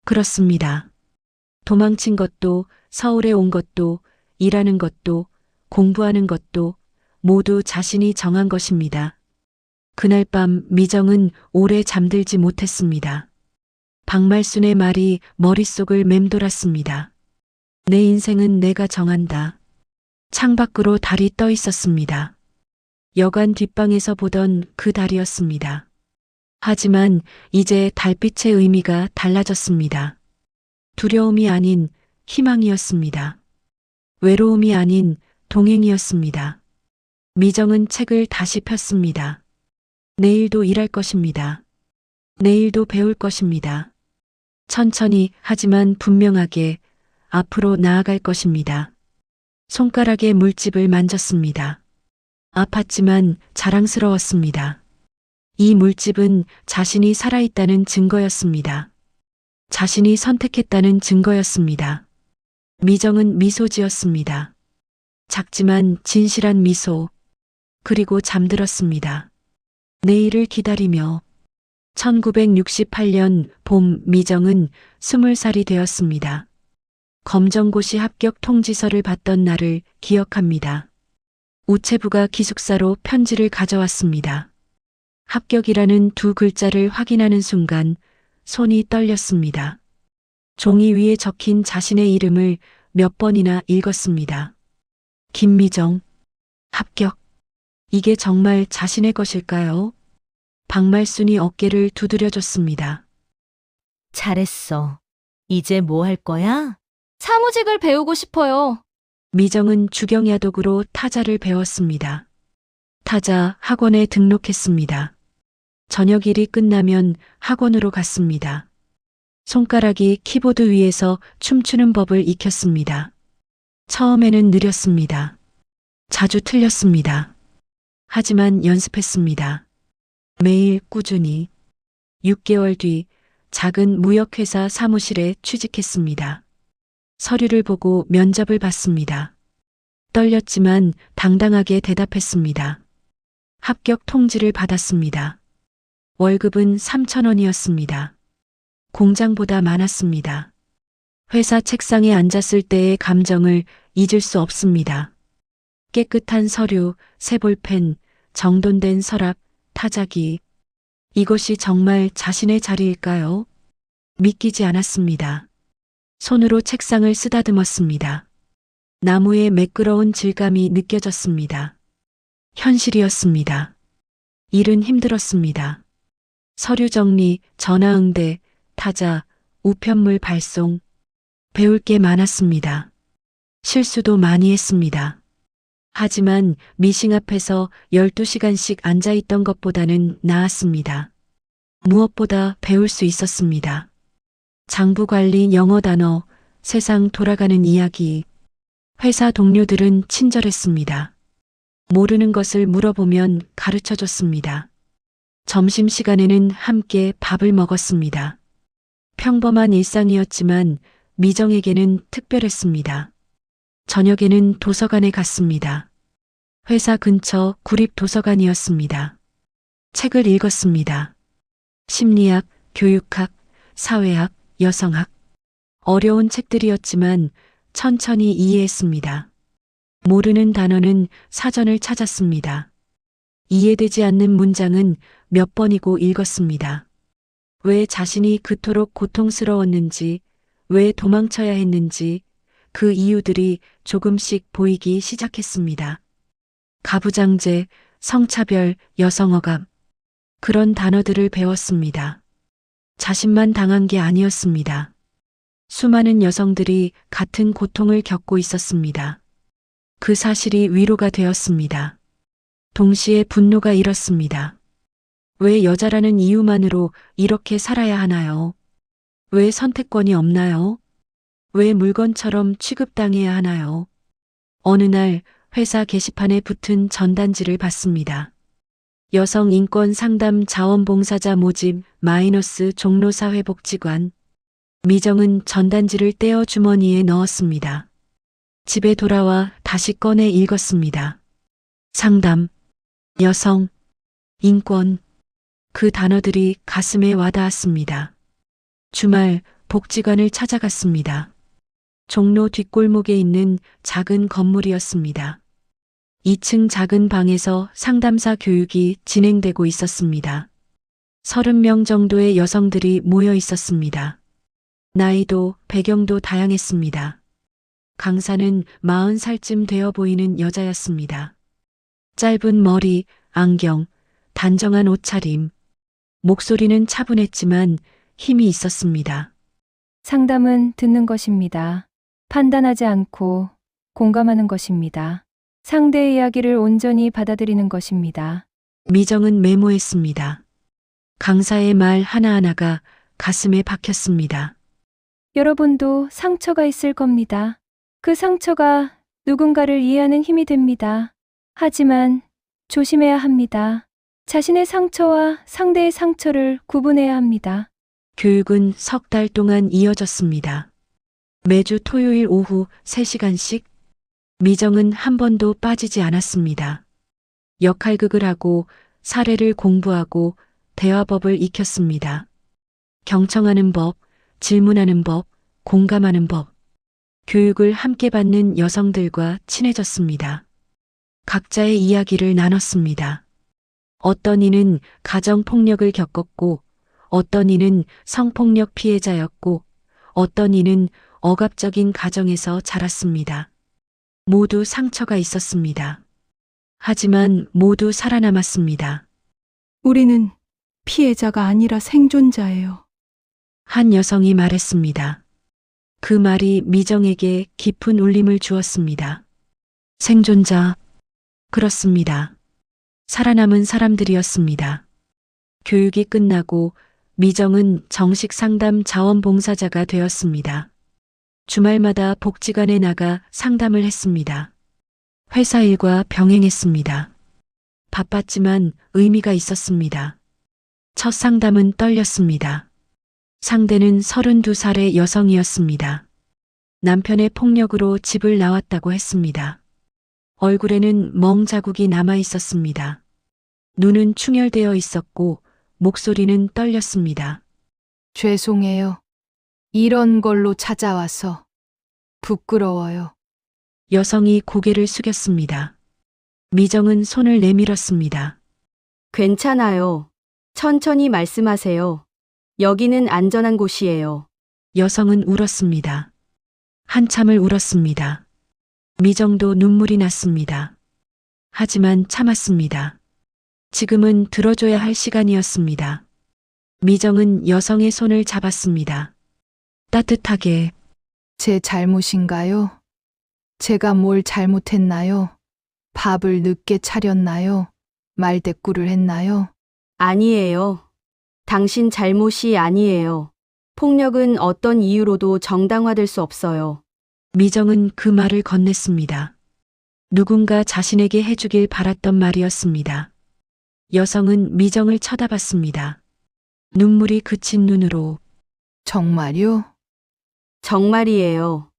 그렇습니다. 도망친 것도, 서울에 온 것도, 일하는 것도, 공부하는 것도 모두 자신이 정한 것입니다. 그날 밤 미정은 오래 잠들지 못했습니다. 박말순의 말이 머릿속을 맴돌았습니다. 내 인생은 내가 정한다. 창밖으로 달이 떠 있었습니다. 여관 뒷방에서 보던 그 달이었습니다. 하지만 이제 달빛의 의미가 달라졌습니다. 두려움이 아닌 희망이었습니다. 외로움이 아닌 동행이었습니다. 미정은 책을 다시 폈습니다. 내일도 일할 것입니다. 내일도 배울 것입니다. 천천히 하지만 분명하게 앞으로 나아갈 것입니다. 손가락에 물집을 만졌습니다. 아팠지만 자랑스러웠습니다. 이 물집은 자신이 살아있다는 증거였습니다. 자신이 선택했다는 증거였습니다. 미정은 미소 지었습니다. 작지만 진실한 미소. 그리고 잠들었습니다. 내일을 기다리며 1968년 봄 미정은 20살이 되었습니다. 검정고시 합격 통지서를 받던 날을 기억합니다. 우체부가 기숙사로 편지를 가져왔습니다. 합격이라는 2글자를 확인하는 순간 손이 떨렸습니다. 종이 위에 적힌 자신의 이름을 몇 번이나 읽었습니다. 김미정, 합격. 이게 정말 자신의 것일까요? 박말순이 어깨를 두드려줬습니다. 잘했어. 이제 뭐 할 거야? 사무직을 배우고 싶어요. 미정은 주경야독으로 타자를 배웠습니다. 타자 학원에 등록했습니다. 저녁 일이 끝나면 학원으로 갔습니다. 손가락이 키보드 위에서 춤추는 법을 익혔습니다. 처음에는 느렸습니다. 자주 틀렸습니다. 하지만 연습했습니다. 매일 꾸준히. 6개월 뒤 작은 무역회사 사무실에 취직했습니다. 서류를 보고 면접을 봤습니다. 떨렸지만 당당하게 대답했습니다. 합격 통지를 받았습니다. 월급은 3,000원이었습니다. 공장보다 많았습니다. 회사 책상에 앉았을 때의 감정을 잊을 수 없습니다. 깨끗한 서류, 새 볼펜, 정돈된 서랍, 타자기. 이것이 정말 자신의 자리일까요? 믿기지 않았습니다. 손으로 책상을 쓰다듬었습니다. 나무의 매끄러운 질감이 느껴졌습니다. 현실이었습니다. 일은 힘들었습니다. 서류 정리, 전화 응대, 타자, 우편물 발송. 배울 게 많았습니다. 실수도 많이 했습니다. 하지만 미싱 앞에서 12시간씩 앉아있던 것보다는 나았습니다. 무엇보다 배울 수 있었습니다. 장부 관리 영어 단어, 세상 돌아가는 이야기. 회사 동료들은 친절했습니다. 모르는 것을 물어보면 가르쳐 줬습니다. 점심시간에는 함께 밥을 먹었습니다. 평범한 일상이었지만 미정에게는 특별했습니다. 저녁에는 도서관에 갔습니다. 회사 근처 구립 도서관이었습니다. 책을 읽었습니다. 심리학, 교육학, 사회학, 여성학. 어려운 책들이었지만 천천히 이해했습니다. 모르는 단어는 사전을 찾았습니다. 이해되지 않는 문장은 몇 번이고 읽었습니다. 왜 자신이 그토록 고통스러웠는지, 왜 도망쳐야 했는지, 그 이유들이 조금씩 보이기 시작했습니다. 가부장제, 성차별, 여성어감. 그런 단어들을 배웠습니다. 자신만 당한 게 아니었습니다. 수많은 여성들이 같은 고통을 겪고 있었습니다. 그 사실이 위로가 되었습니다. 동시에 분노가 일었습니다. 왜 여자라는 이유만으로 이렇게 살아야 하나요? 왜 선택권이 없나요? 왜 물건처럼 취급당해야 하나요? 어느 날 회사 게시판에 붙은 전단지를 봤습니다. 여성 인권 상담 자원봉사자 모집 마이너스 종로사회복지관. 미정은 전단지를 떼어 주머니에 넣었습니다. 집에 돌아와 다시 꺼내 읽었습니다. 상담, 여성, 인권. 그 단어들이 가슴에 와닿았습니다. 주말 복지관을 찾아갔습니다. 종로 뒷골목에 있는 작은 건물이었습니다. 2층 작은 방에서 상담사 교육이 진행되고 있었습니다. 30명 정도의 여성들이 모여 있었습니다. 나이도 배경도 다양했습니다. 강사는 40살쯤 되어 보이는 여자였습니다. 짧은 머리, 안경, 단정한 옷차림. 목소리는 차분했지만 힘이 있었습니다. 상담은 듣는 것입니다. 판단하지 않고 공감하는 것입니다. 상대의 이야기를 온전히 받아들이는 것입니다. 미정은 메모했습니다. 강사의 말 하나하나가 가슴에 박혔습니다. 여러분도 상처가 있을 겁니다. 그 상처가 누군가를 이해하는 힘이 됩니다. 하지만 조심해야 합니다. 자신의 상처와 상대의 상처를 구분해야 합니다. 교육은 3달 동안 이어졌습니다. 매주 토요일 오후 3시간씩. 미정은 한 번도 빠지지 않았습니다. 역할극을 하고 사례를 공부하고 대화법을 익혔습니다. 경청하는 법, 질문하는 법, 공감하는 법. 교육을 함께 받는 여성들과 친해졌습니다. 각자의 이야기를 나눴습니다. 어떤 이는 가정폭력을 겪었고, 어떤 이는 성폭력 피해자였고, 어떤 이는 억압적인 가정에서 자랐습니다. 모두 상처가 있었습니다. 하지만 모두 살아남았습니다. 우리는 피해자가 아니라 생존자예요. 한 여성이 말했습니다. 그 말이 미정에게 깊은 울림을 주었습니다. 생존자. 그렇습니다. 살아남은 사람들이었습니다. 교육이 끝나고 미정은 정식 상담 자원봉사자가 되었습니다. 주말마다 복지관에 나가 상담을 했습니다. 회사 일과 병행했습니다. 바빴지만 의미가 있었습니다. 첫 상담은 떨렸습니다. 상대는 32살의 여성이었습니다. 남편의 폭력으로 집을 나왔다고 했습니다. 얼굴에는 멍 자국이 남아 있었습니다. 눈은 충혈되어 있었고 목소리는 떨렸습니다. 죄송해요. 이런 걸로 찾아와서 부끄러워요. 여성이 고개를 숙였습니다. 미정은 손을 내밀었습니다. 괜찮아요. 천천히 말씀하세요. 여기는 안전한 곳이에요. 여성은 울었습니다. 한참을 울었습니다. 미정도 눈물이 났습니다. 하지만 참았습니다. 지금은 들어줘야 할 시간이었습니다. 미정은 여성의 손을 잡았습니다. 따뜻하게 제 잘못인가요? 제가 뭘 잘못했나요? 밥을 늦게 차렸나요? 말대꾸를 했나요? 아니에요. 당신 잘못이 아니에요. 폭력은 어떤 이유로도 정당화될 수 없어요. 미정은 그 말을 건넸습니다. 누군가 자신에게 해주길 바랐던 말이었습니다. 여성은 미정을 쳐다봤습니다. 눈물이 그친 눈으로 정말요? 정말이에요.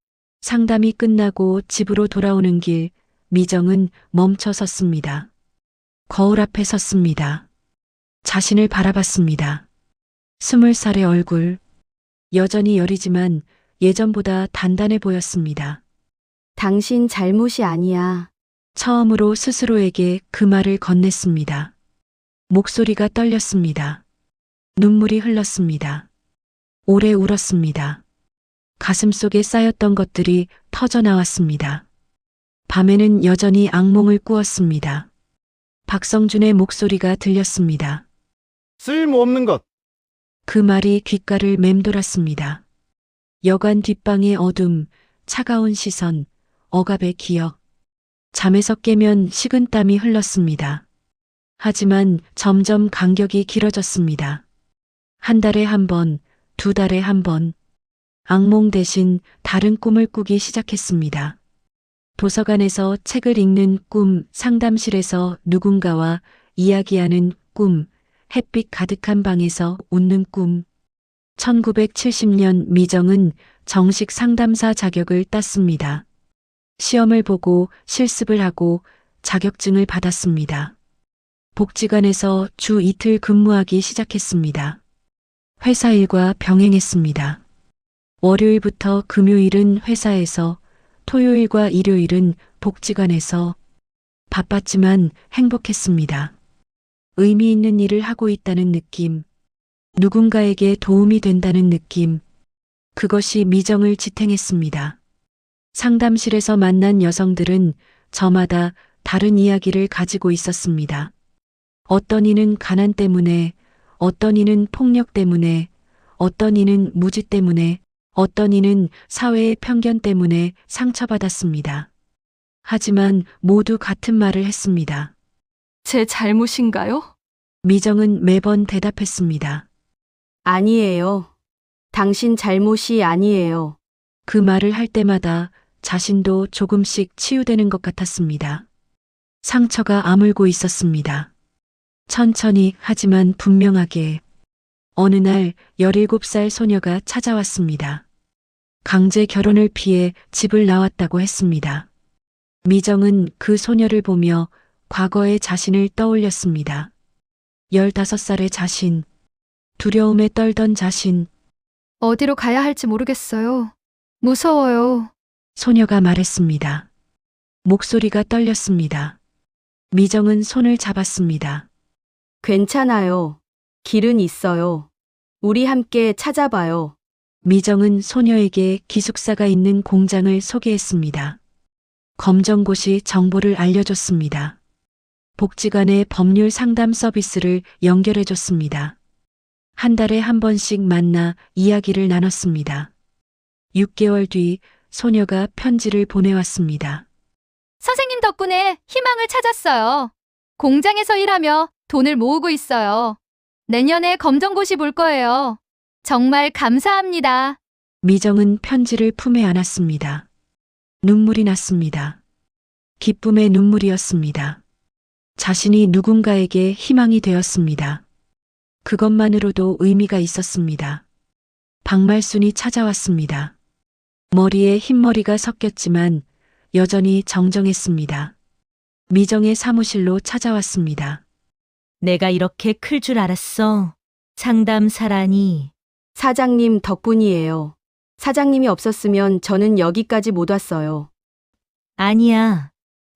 상담이 끝나고 집으로 돌아오는 길, 미정은 멈춰 섰습니다. 거울 앞에 섰습니다. 자신을 바라봤습니다. 20살의 얼굴, 여전히 여리지만 예전보다 단단해 보였습니다. 당신 잘못이 아니야. 처음으로 스스로에게 그 말을 건넸습니다. 목소리가 떨렸습니다. 눈물이 흘렀습니다. 오래 울었습니다. 가슴 속에 쌓였던 것들이 터져 나왔습니다. 밤에는 여전히 악몽을 꾸었습니다. 박성준의 목소리가 들렸습니다. 쓸모없는 것. 그 말이 귓가를 맴돌았습니다. 여관 뒷방의 어둠, 차가운 시선, 억압의 기억. 잠에서 깨면 식은땀이 흘렀습니다. 하지만 점점 간격이 길어졌습니다. 한 달에 한 번, 두 달에 한 번. 악몽 대신 다른 꿈을 꾸기 시작했습니다. 도서관에서 책을 읽는 꿈, 상담실에서 누군가와 이야기하는 꿈, 햇빛 가득한 방에서 웃는 꿈. 1970년 미정은 정식 상담사 자격을 땄습니다. 시험을 보고 실습을 하고 자격증을 받았습니다. 복지관에서 주 이틀 근무하기 시작했습니다. 회사 일과 병행했습니다. 월요일부터 금요일은 회사에서, 토요일과 일요일은 복지관에서. 바빴지만 행복했습니다. 의미 있는 일을 하고 있다는 느낌, 누군가에게 도움이 된다는 느낌, 그것이 미정을 지탱했습니다. 상담실에서 만난 여성들은 저마다 다른 이야기를 가지고 있었습니다. 어떤 이는 가난 때문에, 어떤 이는 폭력 때문에, 어떤 이는 무지 때문에, 어떤 이는 사회의 편견 때문에 상처받았습니다. 하지만 모두 같은 말을 했습니다. 제 잘못인가요? 미정은 매번 대답했습니다. 아니에요. 당신 잘못이 아니에요. 그 말을 할 때마다 자신도 조금씩 치유되는 것 같았습니다. 상처가 아물고 있었습니다. 천천히 하지만 분명하게. 어느 날 17살 소녀가 찾아왔습니다. 강제 결혼을 피해 집을 나왔다고 했습니다. 미정은 그 소녀를 보며 과거의 자신을 떠올렸습니다. 15살의 자신, 두려움에 떨던 자신. 어디로 가야 할지 모르겠어요. 무서워요. 소녀가 말했습니다. 목소리가 떨렸습니다. 미정은 손을 잡았습니다. 괜찮아요. 길은 있어요. 우리 함께 찾아봐요. 미정은 소녀에게 기숙사가 있는 공장을 소개했습니다. 검정고시 정보를 알려줬습니다. 복지관의 법률 상담 서비스를 연결해줬습니다. 한 달에 한 번씩 만나 이야기를 나눴습니다. 6개월 뒤 소녀가 편지를 보내왔습니다. 선생님 덕분에 희망을 찾았어요. 공장에서 일하며 돈을 모으고 있어요. 내년에 검정고시 볼 거예요. 정말 감사합니다. 미정은 편지를 품에 안았습니다. 눈물이 났습니다. 기쁨의 눈물이었습니다. 자신이 누군가에게 희망이 되었습니다. 그것만으로도 의미가 있었습니다. 박말순이 찾아왔습니다. 머리에 흰머리가 섞였지만 여전히 정정했습니다. 미정의 사무실로 찾아왔습니다. 내가 이렇게 클 줄 알았어. 상담사라니. 사장님 덕분이에요. 사장님이 없었으면 저는 여기까지 못 왔어요. 아니야.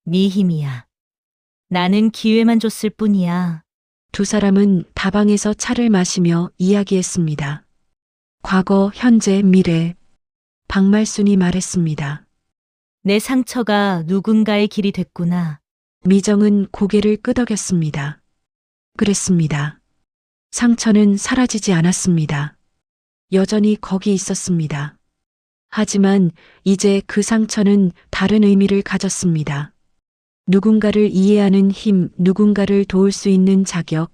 네 힘이야. 나는 기회만 줬을 뿐이야. 두 사람은 다방에서 차를 마시며 이야기했습니다. 과거, 현재, 미래. 박말순이 말했습니다. 내 상처가 누군가의 길이 됐구나. 미정은 고개를 끄덕였습니다. 그랬습니다. 상처는 사라지지 않았습니다. 여전히 거기 있었습니다. 하지만 이제 그 상처는 다른 의미를 가졌습니다. 누군가를 이해하는 힘, 누군가를 도울 수 있는 자격,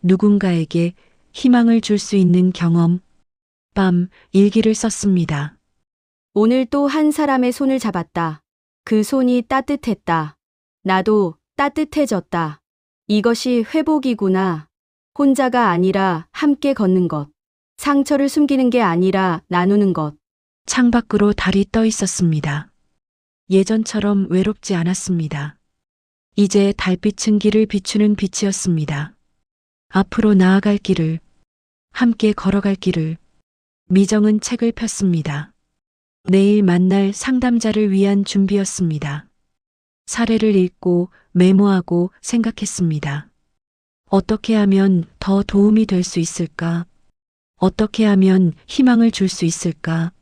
누군가에게 희망을 줄 수 있는 경험. 밤 일기를 썼습니다. 오늘 또 한 사람의 손을 잡았다. 그 손이 따뜻했다. 나도 따뜻해졌다. 이것이 회복이구나. 혼자가 아니라 함께 걷는 것. 상처를 숨기는 게 아니라 나누는 것. 창밖으로 달이 떠 있었습니다. 예전처럼 외롭지 않았습니다. 이제 달빛은 길을 비추는 빛이었습니다. 앞으로 나아갈 길을, 함께 걸어갈 길을. 미정은 책을 폈습니다. 내일 만날 상담자를 위한 준비였습니다. 사례를 읽고 메모하고 생각했습니다. 어떻게 하면 더 도움이 될 수 있을까? 어떻게 하면 희망을 줄 수 있을까?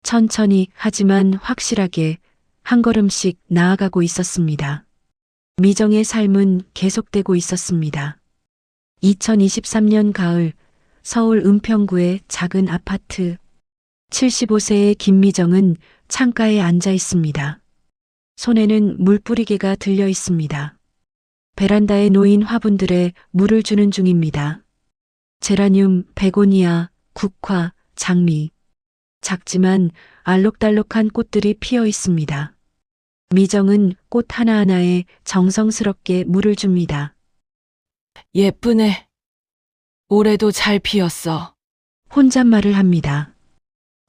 천천히 하지만 확실하게 한 걸음씩 나아가고 있었습니다. 미정의 삶은 계속되고 있었습니다. 2023년 가을 서울 은평구의 작은 아파트. 75세의 김미정은 창가에 앉아 있습니다. 손에는 물뿌리개가 들려 있습니다. 베란다에 놓인 화분들에 물을 주는 중입니다. 제라늄, 베고니아, 국화, 장미. 작지만 알록달록한 꽃들이 피어 있습니다. 미정은 꽃 하나하나에 정성스럽게 물을 줍니다. 예쁘네. 올해도 잘 피었어. 혼잣말을 합니다.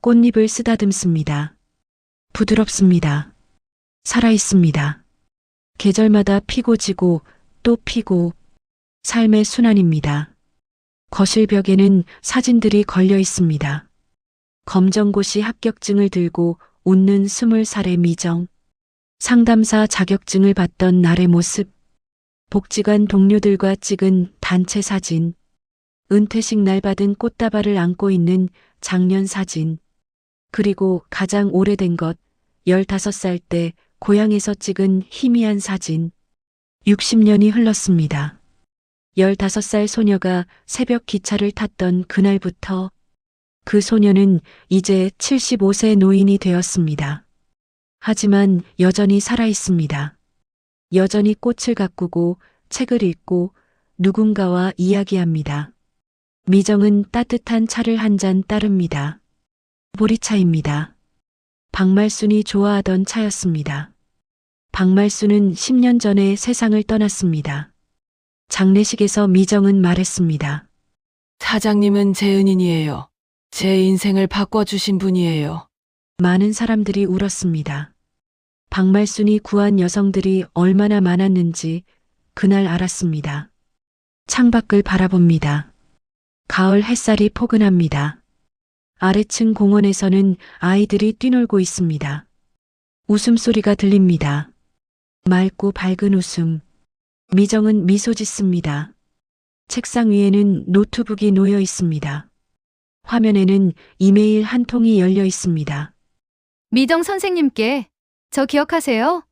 꽃잎을 쓰다듬습니다. 부드럽습니다. 살아있습니다. 계절마다 피고 지고 또 피고 삶의 순환입니다. 거실 벽에는 사진들이 걸려 있습니다. 검정고시 합격증을 들고 웃는 20살의 미정. 상담사 자격증을 받던 날의 모습. 복지관 동료들과 찍은 단체 사진. 은퇴식 날 받은 꽃다발을 안고 있는 작년 사진. 그리고 가장 오래된 것, 15살 때 고향에서 찍은 희미한 사진. 60년이 흘렀습니다. 15살 소녀가 새벽 기차를 탔던 그날부터 그 소녀는 이제 75세 노인이 되었습니다. 하지만 여전히 살아 있습니다. 여전히 꽃을 가꾸고 책을 읽고 누군가와 이야기합니다. 미정은 따뜻한 차를 한 잔 따릅니다. 보리차입니다. 박말순이 좋아하던 차였습니다. 박말순은 10년 전에 세상을 떠났습니다. 장례식에서 미정은 말했습니다. 사장님은 제 은인이에요. 제 인생을 바꿔주신 분이에요. 많은 사람들이 울었습니다. 박말순이 구한 여성들이 얼마나 많았는지 그날 알았습니다. 창밖을 바라봅니다. 가을 햇살이 포근합니다. 아래층 공원에서는 아이들이 뛰놀고 있습니다. 웃음소리가 들립니다. 맑고 밝은 웃음. 미정은 미소 짓습니다. 책상 위에는 노트북이 놓여 있습니다. 화면에는 이메일 한 통이 열려 있습니다. 미정 선생님께 저 기억하세요?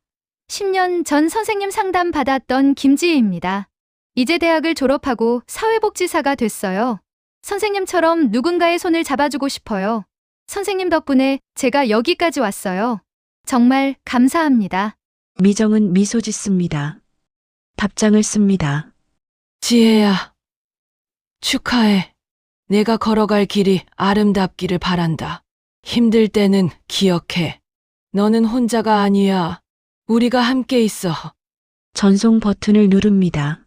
10년 전 선생님 상담 받았던 김지희입니다. 이제 대학을 졸업하고 사회복지사가 됐어요. 선생님처럼 누군가의 손을 잡아주고 싶어요. 선생님 덕분에 제가 여기까지 왔어요. 정말 감사합니다. 미정은 미소 짓습니다. 답장을 씁니다. 지혜야, 축하해. 내가 걸어갈 길이 아름답기를 바란다. 힘들 때는 기억해. 너는 혼자가 아니야. 우리가 함께 있어. 전송 버튼을 누릅니다.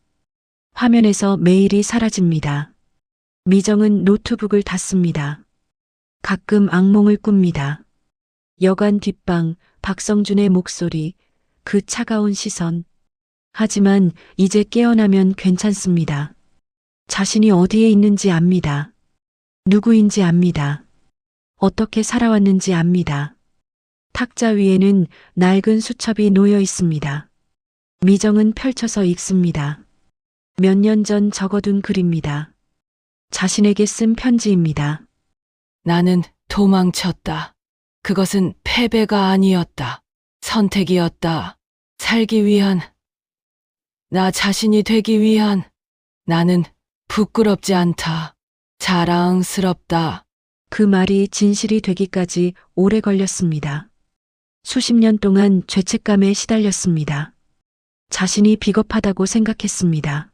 화면에서 메일이 사라집니다. 미정은 노트북을 닫습니다. 가끔 악몽을 꿉니다. 여관 뒷방, 박성준의 목소리, 그 차가운 시선. 하지만 이제 깨어나면 괜찮습니다. 자신이 어디에 있는지 압니다. 누구인지 압니다. 어떻게 살아왔는지 압니다. 탁자 위에는 낡은 수첩이 놓여 있습니다. 미정은 펼쳐서 읽습니다. 몇 년 전 적어둔 글입니다. 자신에게 쓴 편지입니다. 나는 도망쳤다. 그것은 패배가 아니었다. 선택이었다. 살기 위한, 나 자신이 되기 위한. 나는 부끄럽지 않다. 자랑스럽다. 그 말이 진실이 되기까지 오래 걸렸습니다. 수십 년 동안 죄책감에 시달렸습니다. 자신이 비겁하다고 생각했습니다.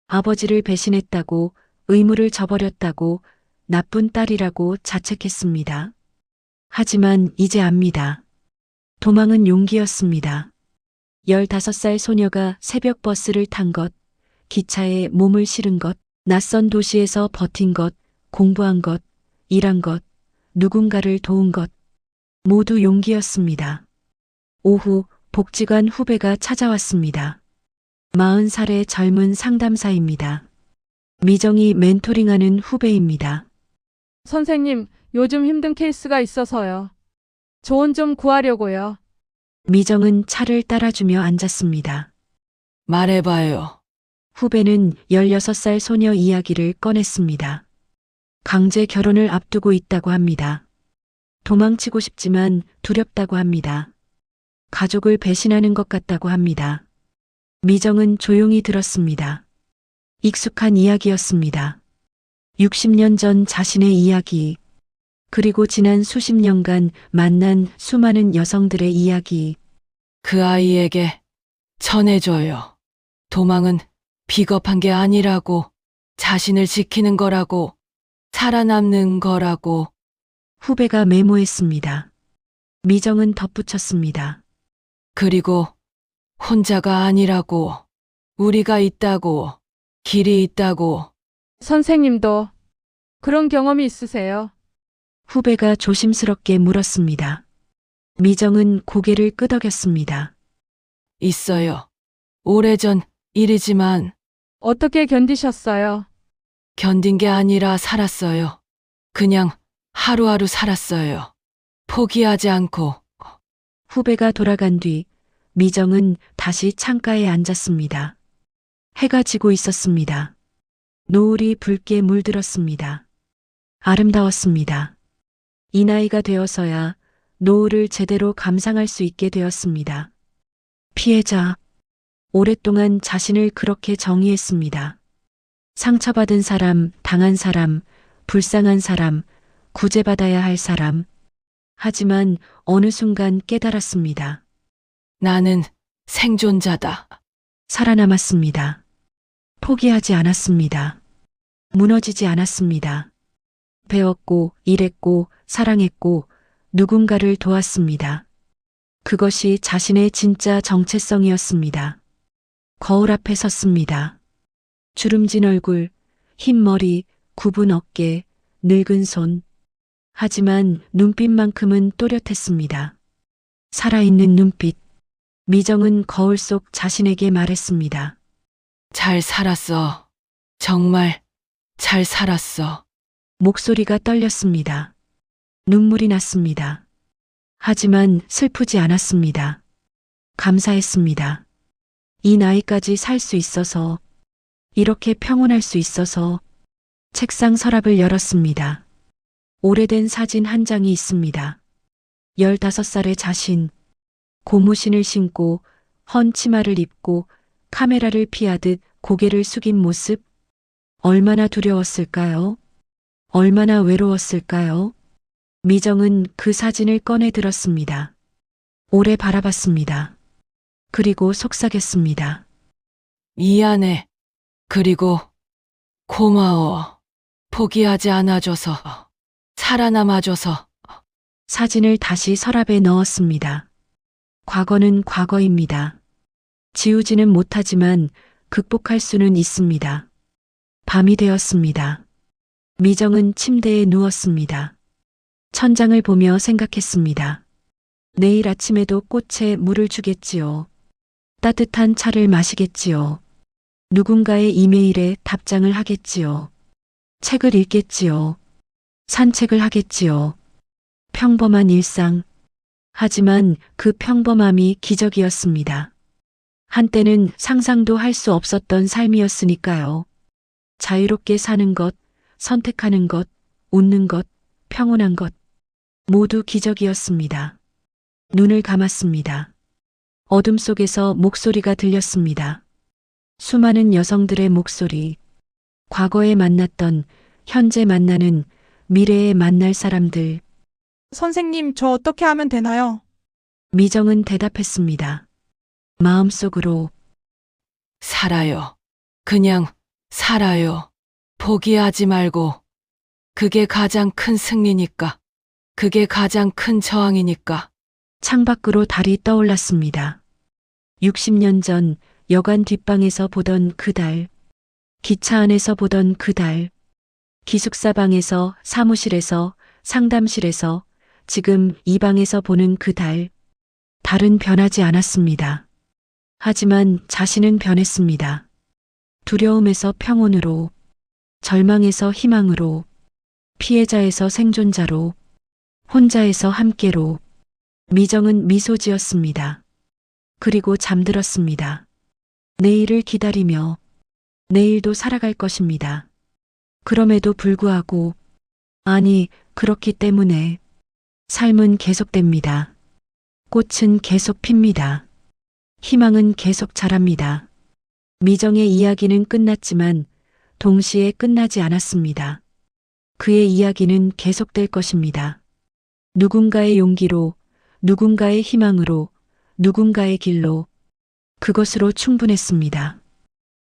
아버지를 배신했다고, 의무를 저버렸다고, 나쁜 딸이라고 자책했습니다. 하지만 이제 압니다. 도망은 용기였습니다. 15살 소녀가 새벽 버스를 탄 것, 기차에 몸을 실은 것, 낯선 도시에서 버틴 것, 공부한 것, 일한 것, 누군가를 도운 것, 모두 용기였습니다. 오후 복지관 후배가 찾아왔습니다. 40살의 젊은 상담사입니다. 미정이 멘토링하는 후배입니다. 선생님, 요즘 힘든 케이스가 있어서요. 조언 좀 구하려고요. 미정은 차를 따라주며 앉았습니다. 말해봐요. 후배는 16살 소녀 이야기를 꺼냈습니다. 강제 결혼을 앞두고 있다고 합니다. 도망치고 싶지만 두렵다고 합니다. 가족을 배신하는 것 같다고 합니다. 미정은 조용히 들었습니다. 익숙한 이야기였습니다. 60년 전 자신의 이야기, 그리고 지난 수십 년간 만난 수많은 여성들의 이야기. 그 아이에게 전해줘요. 도망은 비겁한 게 아니라고, 자신을 지키는 거라고, 살아남는 거라고. 후배가 메모했습니다. 미정은 덧붙였습니다. 그리고 혼자가 아니라고, 우리가 있다고, 길이 있다고. 선생님도 그런 경험이 있으세요? 후배가 조심스럽게 물었습니다. 미정은 고개를 끄덕였습니다. 있어요. 오래전 일이지만 어떻게 견디셨어요? 견딘 게 아니라 살았어요. 그냥 하루하루 살았어요. 포기하지 않고. 후배가 돌아간 뒤 미정은 다시 창가에 앉았습니다. 해가 지고 있었습니다. 노을이 붉게 물들었습니다. 아름다웠습니다. 이 나이가 되어서야 노을을 제대로 감상할 수 있게 되었습니다. 피해자. 오랫동안 자신을 그렇게 정의했습니다. 상처받은 사람, 당한 사람, 불쌍한 사람, 구제받아야 할 사람. 하지만 어느 순간 깨달았습니다. 나는 생존자다. 살아남았습니다. 포기하지 않았습니다. 무너지지 않았습니다. 배웠고, 일했고, 사랑했고, 누군가를 도왔습니다. 그것이 자신의 진짜 정체성이었습니다. 거울 앞에 섰습니다. 주름진 얼굴, 흰 머리, 굽은 어깨, 늙은 손. 하지만 눈빛만큼은 또렷했습니다. 살아있는 눈빛. 미정은 거울 속 자신에게 말했습니다. 잘 살았어. 정말 잘 살았어. 목소리가 떨렸습니다. 눈물이 났습니다. 하지만 슬프지 않았습니다. 감사했습니다. 이 나이까지 살 수 있어서, 이렇게 평온할 수 있어서. 책상 서랍을 열었습니다. 오래된 사진 한 장이 있습니다. 15살의 자신, 고무신을 신고 헌 치마를 입고 카메라를 피하듯 고개를 숙인 모습. 얼마나 두려웠을까요? 얼마나 외로웠을까요? 미정은 그 사진을 꺼내 들었습니다. 오래 바라봤습니다. 그리고 속삭였습니다. 미안해. 그리고 고마워. 포기하지 않아줘서, 살아남아줘서. 사진을 다시 서랍에 넣었습니다. 과거는 과거입니다. 지우지는 못하지만 극복할 수는 있습니다. 밤이 되었습니다. 미정은 침대에 누웠습니다. 천장을 보며 생각했습니다. 내일 아침에도 꽃에 물을 주겠지요. 따뜻한 차를 마시겠지요. 누군가의 이메일에 답장을 하겠지요. 책을 읽겠지요. 산책을 하겠지요. 평범한 일상. 하지만 그 평범함이 기적이었습니다. 한때는 상상도 할 수 없었던 삶이었으니까요. 자유롭게 사는 것, 선택하는 것, 웃는 것, 평온한 것. 모두 기적이었습니다. 눈을 감았습니다. 어둠 속에서 목소리가 들렸습니다. 수많은 여성들의 목소리. 과거에 만났던, 현재 만나는, 미래에 만날 사람들. 선생님, 저 어떻게 하면 되나요? 미정은 대답했습니다. 마음속으로 살아요. 그냥 살아요. 포기하지 말고. 그게 가장 큰 승리니까. 그게 가장 큰 저항이니까. 창밖으로 달이 떠올랐습니다. 60년 전 여관 뒷방에서 보던 그 달, 기차 안에서 보던 그 달, 기숙사방에서, 사무실에서, 상담실에서, 지금 이 방에서 보는 그 달. 달은 변하지 않았습니다. 하지만 자신은 변했습니다. 두려움에서 평온으로, 절망에서 희망으로, 피해자에서 생존자로, 혼자에서 함께로. 미정은 미소 지었습니다. 그리고 잠들었습니다. 내일을 기다리며 내일도 살아갈 것입니다. 그럼에도 불구하고, 아니, 그렇기 때문에 삶은 계속됩니다. 꽃은 계속 핍니다. 희망은 계속 자랍니다. 미정의 이야기는 끝났지만 동시에 끝나지 않았습니다. 그의 이야기는 계속될 것입니다. 누군가의 용기로, 누군가의 희망으로, 누군가의 길로. 그것으로 충분했습니다.